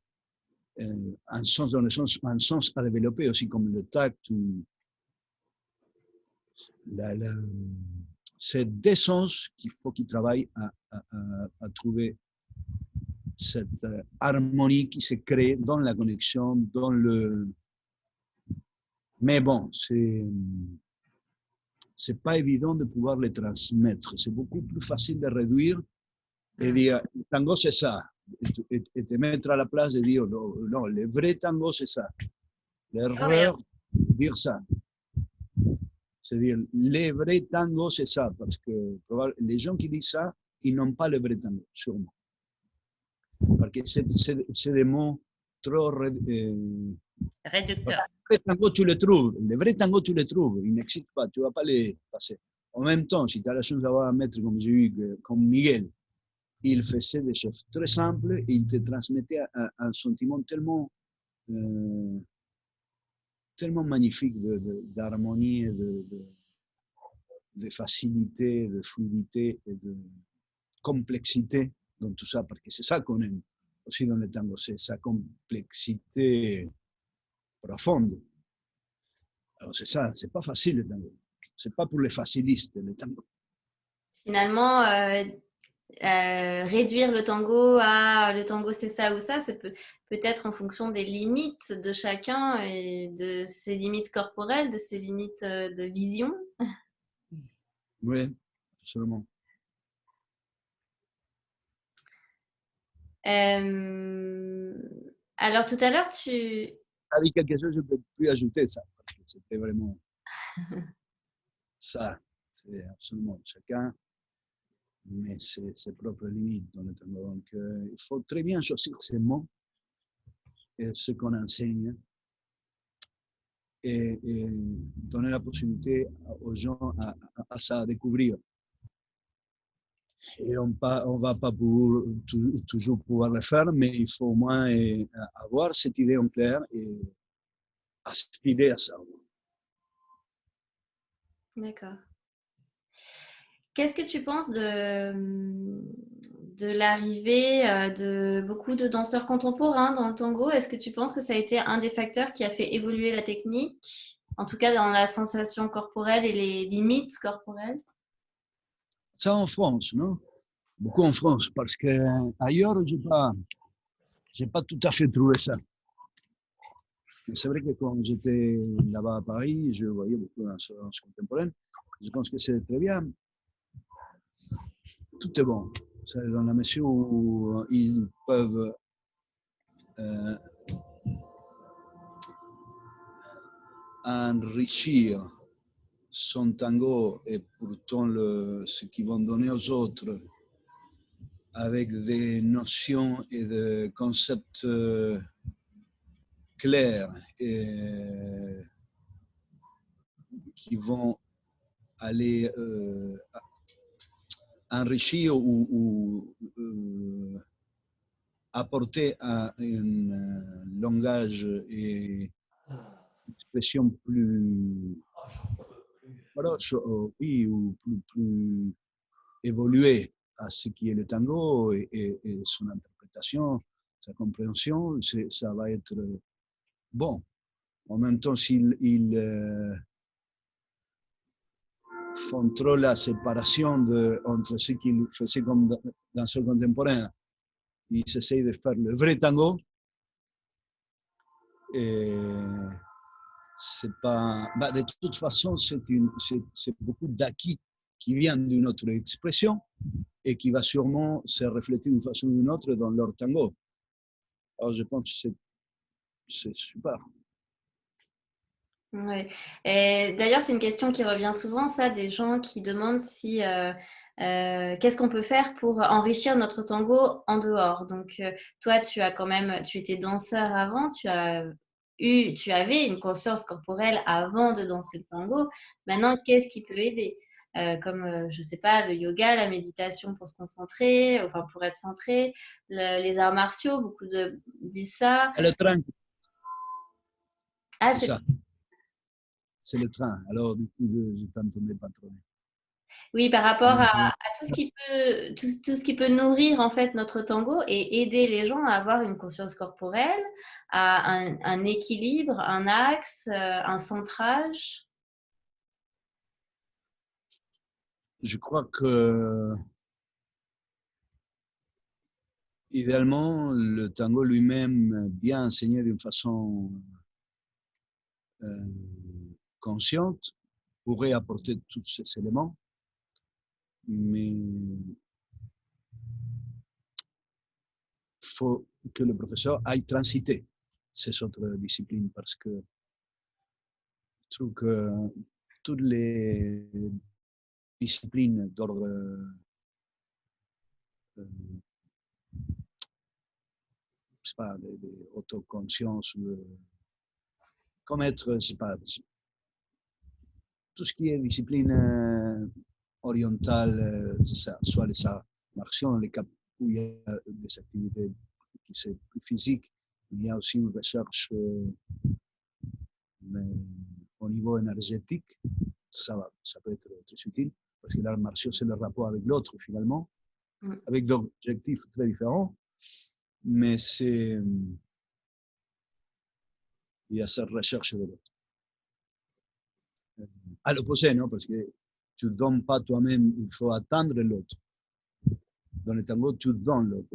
Un sens dans le sens, un sens à développer aussi comme le tact ou c'est des sens qu'il faut qu'ils travaillent à trouver cette harmonie qui se crée dans la connexion, dans le... Mais bon, c'est pas évident de pouvoir les transmettre. C'est beaucoup plus facile de réduire et dire, le tango c'est ça. Et te mettre à la place de dire, non, le vrai tango c'est ça. L'erreur, dire ça. C'est-à-dire, le vrai tango c'est ça. Parce que les gens qui disent ça, ils n'ont pas le vrai tango, sûrement. Parce que c'est des mots trop réducteurs. Le vrai tango, tu le trouves. Le vrai tango, tu le trouves. Il n'existe pas. Tu ne vas pas les passer. En même temps, si tu as la chance d'avoir un maître comme j'ai eu, comme Miguel, il faisait des choses très simples et il te transmettait un sentiment tellement magnifique d'harmonie, de facilité, de fluidité et de complexité dans tout ça, parce que c'est ça qu'on aime aussi dans le tango, c'est sa complexité profonde. Alors c'est ça, c'est pas facile le tango. C'est pas pour les facilistes le tango. Finalement, réduire le tango à le tango c'est ça ou ça, c'est peut-être en fonction des limites de chacun et de ses limites corporelles, de ses limites de vision. Oui, absolument. Alors tout à l'heure, tu as dit quelque chose, je ne peux plus ajouter ça, parce que c'était vraiment ça. C'est absolument chacun, mais c'est ses propres limites dans le tango. Donc il faut très bien choisir ses mots et ce qu'on enseigne et donner la possibilité aux gens à ça découvrir. Et on ne va pas toujours pouvoir le faire, mais il faut au moins avoir cette idée en clair et aspirer à ça. D'accord. Qu'est-ce que tu penses de l'arrivée de beaucoup de danseurs contemporains dans le tango? Est-ce que tu penses que ça a été un des facteurs qui a fait évoluer la technique, en tout cas dans la sensation corporelle et les limites corporelles? Ça en France, non? Beaucoup en France, parce qu'ailleurs, j'ai pas tout à fait trouvé ça. Mais c'est vrai que quand j'étais là-bas à Paris, je voyais beaucoup de danse contemporaine. Je pense que c'est très bien. Tout est bon. C'est dans la mesure où ils peuvent enrichir son tango et pourtant ce qu'ils vont donner aux autres avec des notions et des concepts clairs et qui vont aller enrichir ou apporter un langage et expression plus proche, oui, ou plus évolué à ce qui est le tango et son interprétation, sa compréhension, ça va être bon. En même temps, s'ils font trop la séparation entre ce qu'ils faisaient comme danseurs contemporains, ils essayent de faire le vrai tango. Et c'est pas, bah, de toute façon, c'est beaucoup d'acquis qui viennent d'une autre expression et qui va sûrement se refléter d'une façon ou d'une autre dans leur tango. Alors, je pense que c'est super. Ouais. Et d'ailleurs, c'est une question qui revient souvent, ça, des gens qui demandent si qu'est-ce qu'on peut faire pour enrichir notre tango en dehors. Donc, toi, tu étais danseur avant, tu avais une conscience corporelle avant de danser le tango. Maintenant, qu'est-ce qui peut aider? Comme, je sais pas, le yoga, la méditation pour se concentrer, enfin pour être centré, les arts martiaux, beaucoup disent ça. Et le train. Ah, c'est ça. C'est le train. Alors, du coup, je t'entendais pas trop. Oui, par rapport à tout ce qui peut nourrir en fait notre tango et aider les gens à avoir une conscience corporelle, à un équilibre, un axe, un centrage. Je crois que idéalement, le tango lui-même, bien enseigné d'une façon consciente, pourrait apporter tous ces éléments, mais il faut que le professeur aille transiter ces autres disciplines parce que je trouve que toutes les disciplines d'ordre je sais pas, d'autoconscience, comme être, je sais pas, tout ce qui est discipline orientale, soit les arts martiaux, dans les cas où il y a des activités qui sont plus physiques, il y a aussi une recherche au niveau énergétique, ça peut être très utile, parce que l'art martial, c'est le rapport avec l'autre finalement, avec des objectifs très différents, mais il y a cette recherche de l'autre. À l'opposé, non? Parce que tu ne donnes pas toi-même, il faut attendre l'autre. Dans le tango, tu donnes l'autre,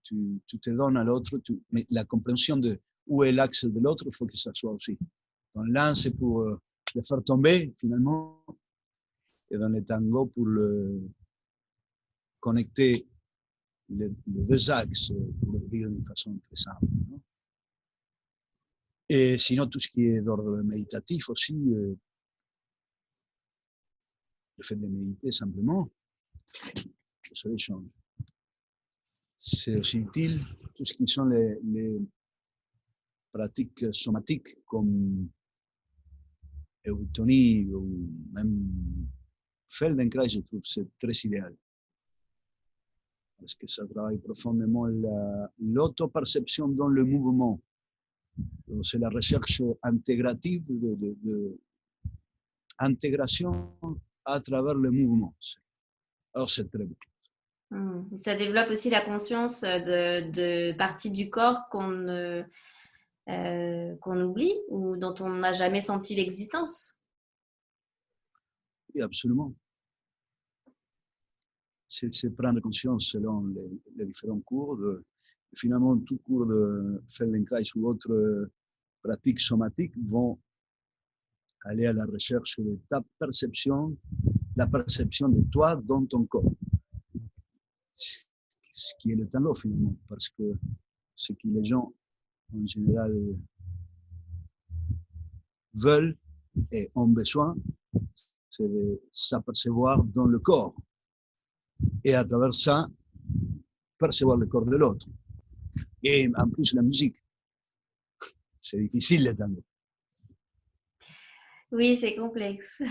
tu te donnes à l'autre, mais la compréhension de où est l'axe de l'autre, il faut que ça soit aussi. Dans l'un, c'est pour le faire tomber, finalement, et dans le tango, pour le connecter les deux axes, pour le dire d'une façon très simple. Non? Et sinon, tout ce qui est d'ordre méditatif aussi, le fait de méditer simplement, ça les change. C'est aussi utile, tout ce qui sont les pratiques somatiques comme Eutonie ou même Feldenkrais, je trouve que c'est très idéal. Parce que ça travaille profondément l'auto-perception dans le mouvement. C'est la recherche intégrative intégration à travers le mouvement. Alors, c'est très beau. Ça développe aussi la conscience de parties du corps qu'on oublie ou dont on n'a jamais senti l'existence. Oui, absolument. C'est prendre conscience selon les différents cours. Finalement, tout cours de Feldenkrais ou autres pratiques somatiques vont aller à la recherche de ta perception, la perception de toi dans ton corps. Ce qui est le tango finalement, parce que ce que les gens en général veulent et ont besoin, c'est de s'apercevoir dans le corps et à travers ça, percevoir le corps de l'autre. Et en plus la musique, c'est difficile le tango. Oui, c'est complexe.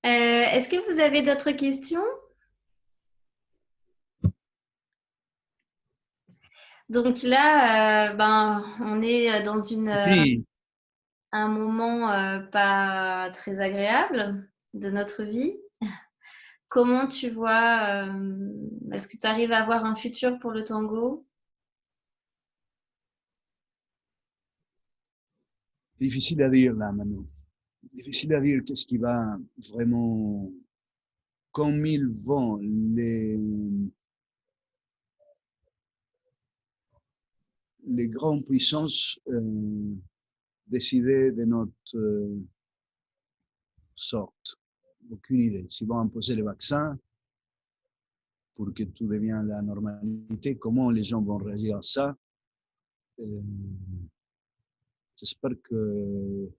Est-ce que vous avez d'autres questions? Donc là, on est dans un moment pas très agréable de notre vie. Comment tu vois, est-ce que tu arrives à avoir un futur pour le tango? Difficile à dire là maintenant. Difficile à dire qu'est-ce qui va vraiment, comme ils vont les grandes puissances décider de notre sorte. Aucune idée. S'ils vont imposer les vaccins pour que tout devienne la normalité, comment les gens vont réagir à ça? J'espère que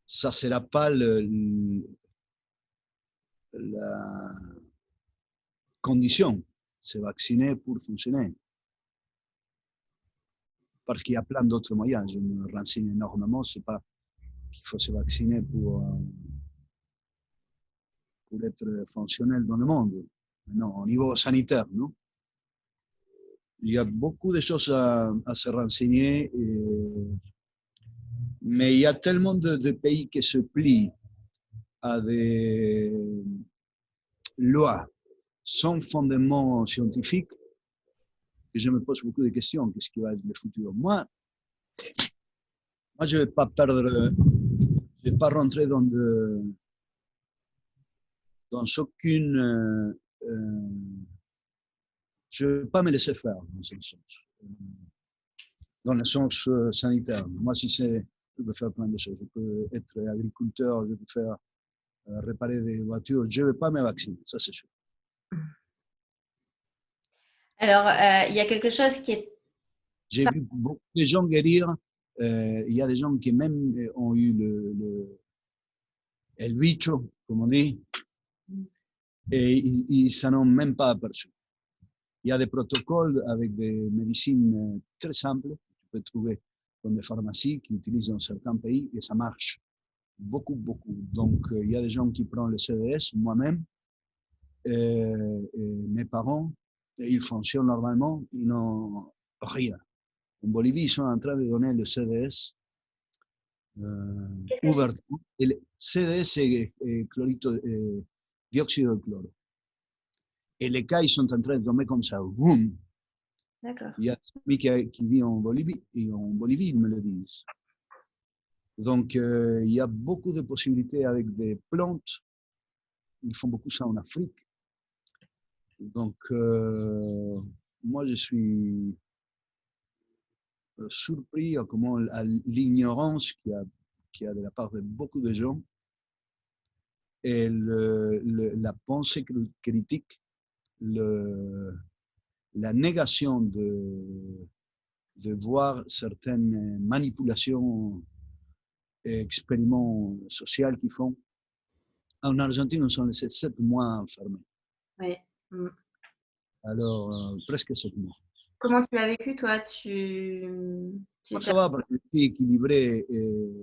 ça ne sera pas la condition, se vacciner pour fonctionner. Parce qu'il y a plein d'autres moyens. Je me renseigne énormément. Ce n'est pas qu'il faut se vacciner pour être fonctionnel dans le monde. Non, au niveau sanitaire, non? Il y a beaucoup de choses à se renseigner, mais il y a tellement de pays qui se plient à des lois sans fondement scientifique que je me pose beaucoup de questions. Qu'est-ce qui va être le futur? Moi, je ne vais pas perdre, je ne vais pas rentrer dans aucune... je ne vais pas me laisser faire dans le sens sanitaire. Moi, je peux faire plein de choses. Je peux être agriculteur, je peux faire réparer des voitures. Je ne vais pas me vacciner, ça c'est sûr. Alors, il y a quelque chose qui est... J'ai vu beaucoup de gens guérir. Il y a des gens qui même ont eu el bicho, comme on dit, et ils ne s'en ont même pas aperçu. Il y a des protocoles avec des médecines très simples que tu peux trouver dans des pharmacies qui utilisent dans certains pays et ça marche beaucoup, beaucoup. Donc, il y a des gens qui prennent le CDS, moi-même, et mes parents, et ils fonctionnent normalement, ils n'ont rien. En Bolivie, ils sont en train de donner le CDS ouvertement. Et le CDS, c'est dioxyde de chlore. Et les cas, ils sont en train de tomber comme ça. Boum. D'accord. Il y a un ami qui vit en Bolivie, et en Bolivie, ils me le disent. Donc, il y a beaucoup de possibilités avec des plantes. Ils font beaucoup ça en Afrique. Donc, moi, je suis surpris à comment à l'ignorance qu'il y a de la part de beaucoup de gens et la pensée critique, la négation de voir certaines manipulations et expériments sociaux qu'ils font. En Argentine, on s'en laissé 7 mois enfermés. Oui. Alors, presque 7 mois. Comment tu l'as vécu, toi? Moi, ça va, parce que je suis équilibré et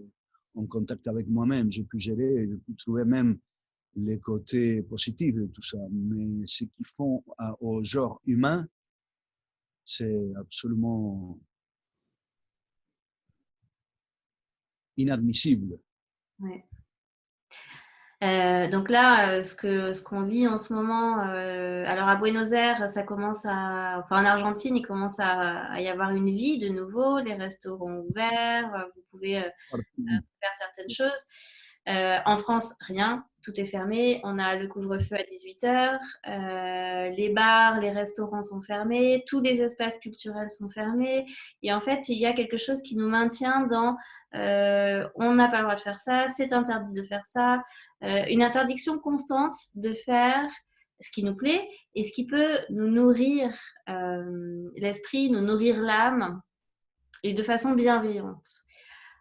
en contact avec moi-même. J'ai pu gérer, j'ai pu trouver même les côtés positifs de tout ça. Mais ce qu'ils font au genre humain, c'est absolument inadmissible. Ouais. Donc là, ce qu'on vit en ce moment, alors à Buenos Aires, ça commence enfin en Argentine, il commence à y avoir une vie de nouveau, les restaurants ouverts, vous pouvez faire certaines choses. En France, rien, tout est fermé. On a le couvre-feu à 18h, les bars, les restaurants sont fermés, tous les espaces culturels sont fermés. Et en fait, il y a quelque chose qui nous maintient dans on n'a pas le droit de faire ça, c'est interdit de faire ça, une interdiction constante de faire ce qui nous plaît et ce qui peut nous nourrir l'esprit, nous nourrir l'âme et de façon bienveillante.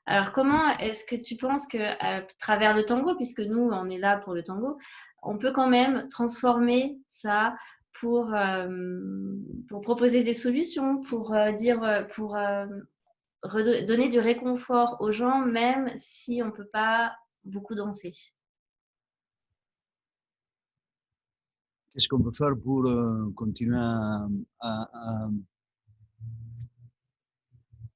Alors, comment est-ce que tu penses qu'à travers le tango, puisque nous, on est là pour le tango, on peut quand même transformer ça pour proposer des solutions, pour donner du réconfort aux gens, même si on ne peut pas beaucoup danser? Qu'est-ce qu'on peut faire pour continuer à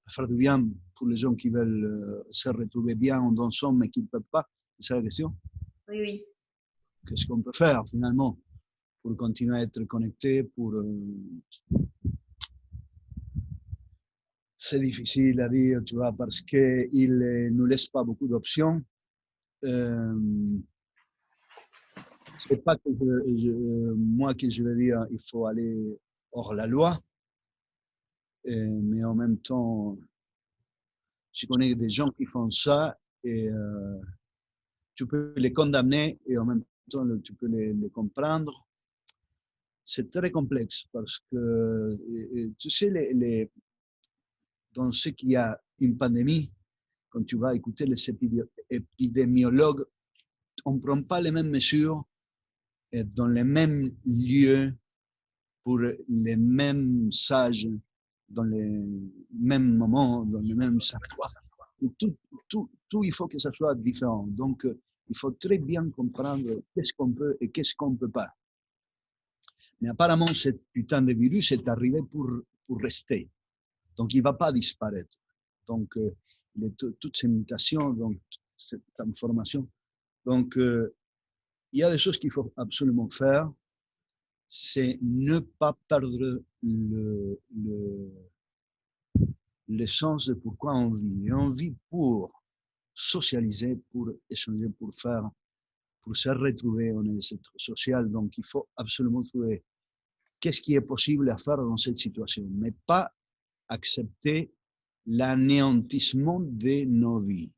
faire du bien pour les gens qui veulent se retrouver bien en dansant mais qui ne peuvent pas? C'est ça la question? Oui, oui. Qu'est-ce qu'on peut faire finalement pour continuer à être connecté, pour... C'est difficile à dire, tu vois, parce qu'il ne nous laisse pas beaucoup d'options. C'est pas que moi que je veux dire il faut aller hors la loi, mais en même temps, je connais des gens qui font ça et tu peux les condamner et en même temps tu peux les comprendre. C'est très complexe parce que, tu sais, dans ce qu'il y a une pandémie, quand tu vas écouter les épidémiologues, on ne prend pas les mêmes mesures dans les mêmes lieux, pour les mêmes sages, dans les mêmes moments, dans les mêmes endroits. Tout, il faut que ça soit différent. Donc, il faut très bien comprendre qu'est-ce qu'on peut et qu'est-ce qu'on ne peut pas. Mais apparemment, ce putain de virus est arrivé pour rester. Donc, il ne va pas disparaître. Donc, toutes ces mutations, donc, cette information. Donc, il y a des choses qu'il faut absolument faire. C'est ne pas perdre le sens de pourquoi on vit. Et on vit pour socialiser, pour échanger, pour se retrouver. On est des êtres sociaux, donc il faut absolument trouver qu'est-ce qui est possible à faire dans cette situation, mais pas accepter l'anéantissement de nos vies.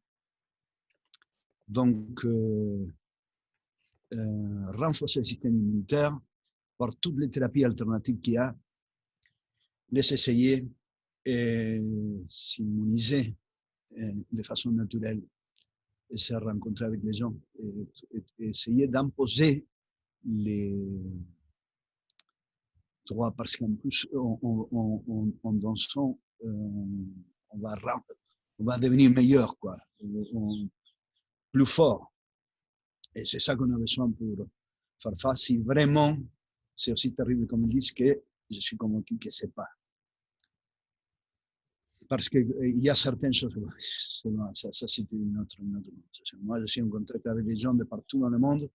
Donc, renforcer le système immunitaire par toutes les thérapies alternatives qu'il y a, les essayer et s'immuniser de façon naturelle et se rencontrer avec les gens et essayer d'imposer les droits parce qu'en plus en dansant on va devenir meilleur, quoi, plus fort, et c'est ça qu'on a besoin pour faire face. Si vraiment c'est aussi terrible comme ils disent, que je suis convaincu que c'est pas. Parce qu'il y a certaines choses, ça c'est une autre conversation. Moi, je suis en contact avec des gens de partout dans le monde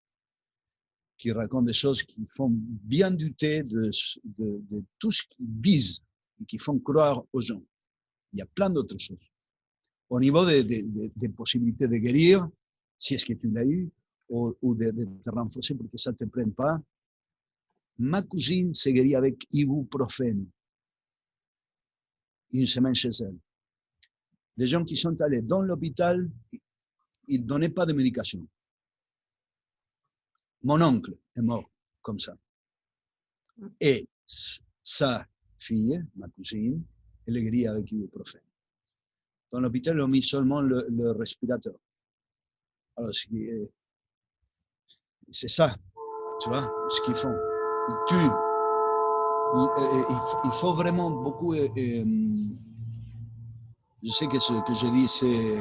qui racontent des choses qui font bien douter de tout ce qu'ils disent et qui font croire aux gens. Il y a plein d'autres choses. Au niveau des possibilités de guérir, si est-ce que tu l'as eu, ou de te renforcer pour que ça ne te prenne pas. Ma cousine s'est guérie avec ibuprofène. Une semaine chez elle. Des gens qui sont allés dans l'hôpital, ils ne donnaient pas de médication. Mon oncle est mort comme ça. Et sa fille, ma cousine, elle est guérie avec ibuprofène. Dans l'hôpital, ils ont mis seulement le respirateur. Alors, c'est ça, tu vois, ce qu'ils font. Ils tuent. Il faut vraiment beaucoup... je sais que ce que je dis, c'est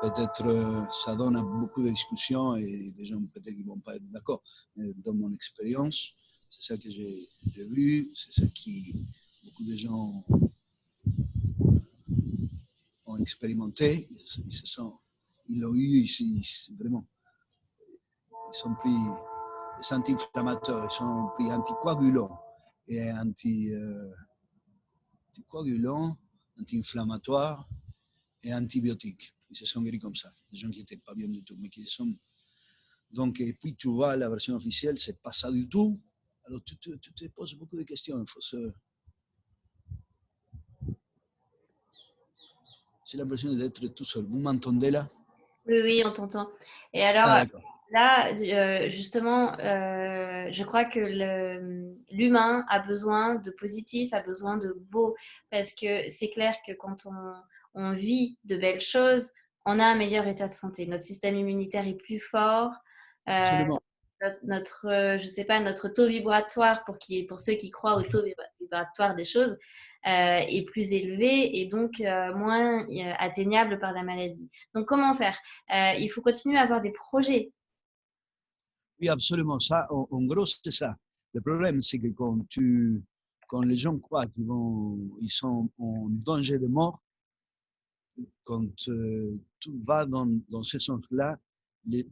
peut-être, ça donne beaucoup de discussions et des gens peut-être qui ne vont pas être d'accord. Mais dans mon expérience, c'est ça que j'ai vu, c'est ça qui beaucoup de gens ont expérimenté, ils se sont ils l'ont eu ici, vraiment. Ils ont pris des anti-inflammatoires, ils ont pris anticoagulants et anticoagulants, anti-inflammatoires et antibiotiques. Ils se sont guéris comme ça. Des gens qui n'étaient pas bien du tout, mais qui se sont... Donc, et puis tu vois, la version officielle, c'est pas ça du tout. Alors tu te poses beaucoup de questions. Il faut se... J'ai l'impression d'être tout seul. Vous m'entendez là? Oui, oui, on t'entend. Et alors, Ah, d'accord. là, justement, je crois que l'humain a besoin de positif, a besoin de beau, parce que c'est clair que quand on vit de belles choses, on a un meilleur état de santé. Notre système immunitaire est plus fort. Absolument. Je sais pas, notre taux vibratoire, pour ceux qui croient au taux vibratoire des choses, est plus élevé et donc moins atteignable par la maladie. Donc, comment faire? Il faut continuer à avoir des projets. Oui, absolument. Ça, en gros, c'est ça. Le problème, c'est que quand les gens croient ils sont en danger de mort, quand tout va dans ce sens-là,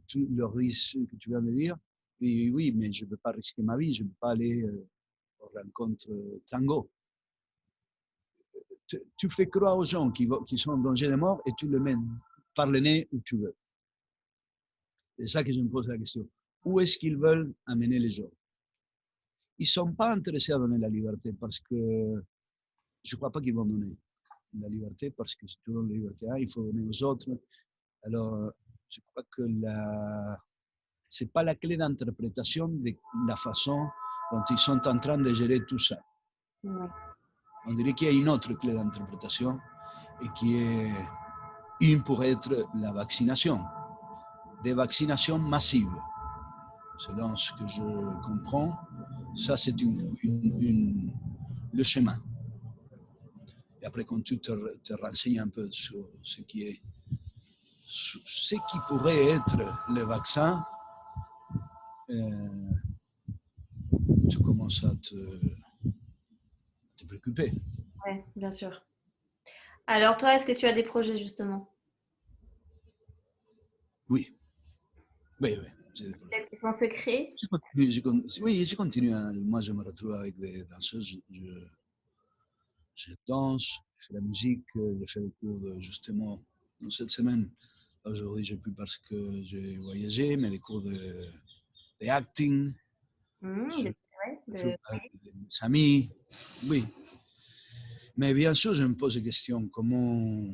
tu leur dis ce que tu viens de dire, oui, oui, mais je ne peux pas risquer ma vie, je ne peux pas aller aux rencontres tango. Tu fais croire aux gens qui sont en danger de mort et tu les mets par le nez où tu veux. C'est ça que je me pose la question. Où est-ce qu'ils veulent amener les gens? Ils ne sont pas intéressés à donner la liberté parce que je ne crois pas qu'ils vont donner la liberté parce que si tu donnes la liberté à un, il faut donner aux autres. Alors, je crois que ce n'est pas la clé d'interprétation de la façon dont ils sont en train de gérer tout ça. Ouais. On dirait qu'il y a une autre clé d'interprétation et qui est une pour être la vaccination. Des vaccinations massives. Selon ce que je comprends, ça c'est le chemin. Et après, quand tu te renseignes un peu sur ce qui pourrait être le vaccin, tu commences à te préoccuper. Oui, bien sûr. Alors, toi, est-ce que tu as des projets, justement? Oui, oui, oui. Peut-être qu'ils sont secrets? Oui, je continue. Moi, je me retrouve avec des danseuses. Je danse, je fais la musique, je fais le cours justement dans cette semaine. Aujourd'hui, je n'ai plus parce que j'ai voyagé, mais les cours d'acting. Je retrouve avec des amis. Oui. Mais bien sûr, je me pose des questions. Comment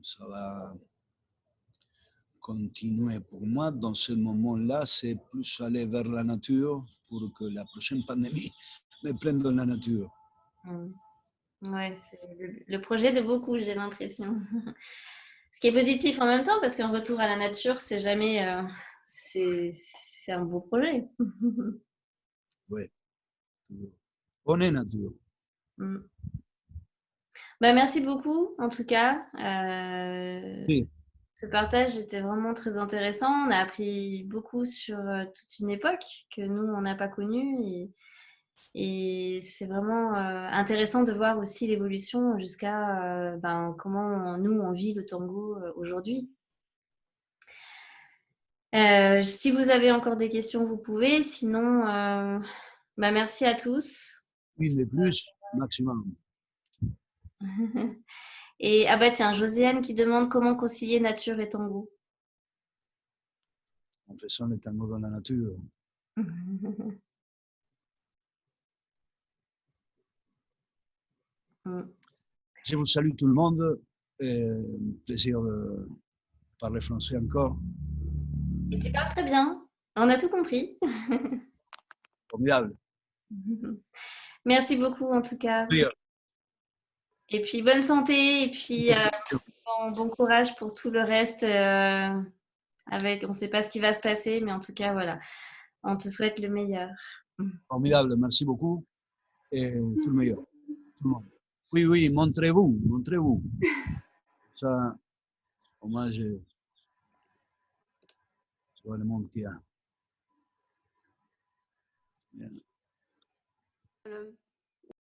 ça va continuer pour moi dans ce moment-là? C'est plus aller vers la nature pour que la prochaine pandémie me prenne dans la nature. Ouais, c'est le projet de beaucoup, j'ai l'impression. Ce qui est positif en même temps, parce qu'un retour à la nature, c'est jamais. C'est un beau projet. Oui. On est nature. Bah, merci beaucoup, en tout cas. Oui. Ce partage était vraiment très intéressant. On a appris beaucoup sur toute une époque que nous, on n'a pas connue. Et c'est vraiment intéressant de voir aussi l'évolution jusqu'à comment nous, on vit le tango aujourd'hui. Si vous avez encore des questions, vous pouvez. Sinon, merci à tous. Une de plus, maximum. Et tiens, Josiane qui demande comment concilier nature et tango. En faisant le tango dans la nature. Je vous salue tout le monde. Plaisir de parler français encore. Et tu parles très bien. On a tout compris. Formidable. Merci beaucoup en tout cas. Oui. Et puis bonne santé et puis bon courage pour tout le reste. On ne sait pas ce qui va se passer, mais en tout cas, voilà. On te souhaite le meilleur. Formidable, merci beaucoup. Et tout le meilleur. Tout le monde. Oui, oui, montrez-vous, montrez-vous. Ça, au moins, je vois le monde qu'il y a. Bien.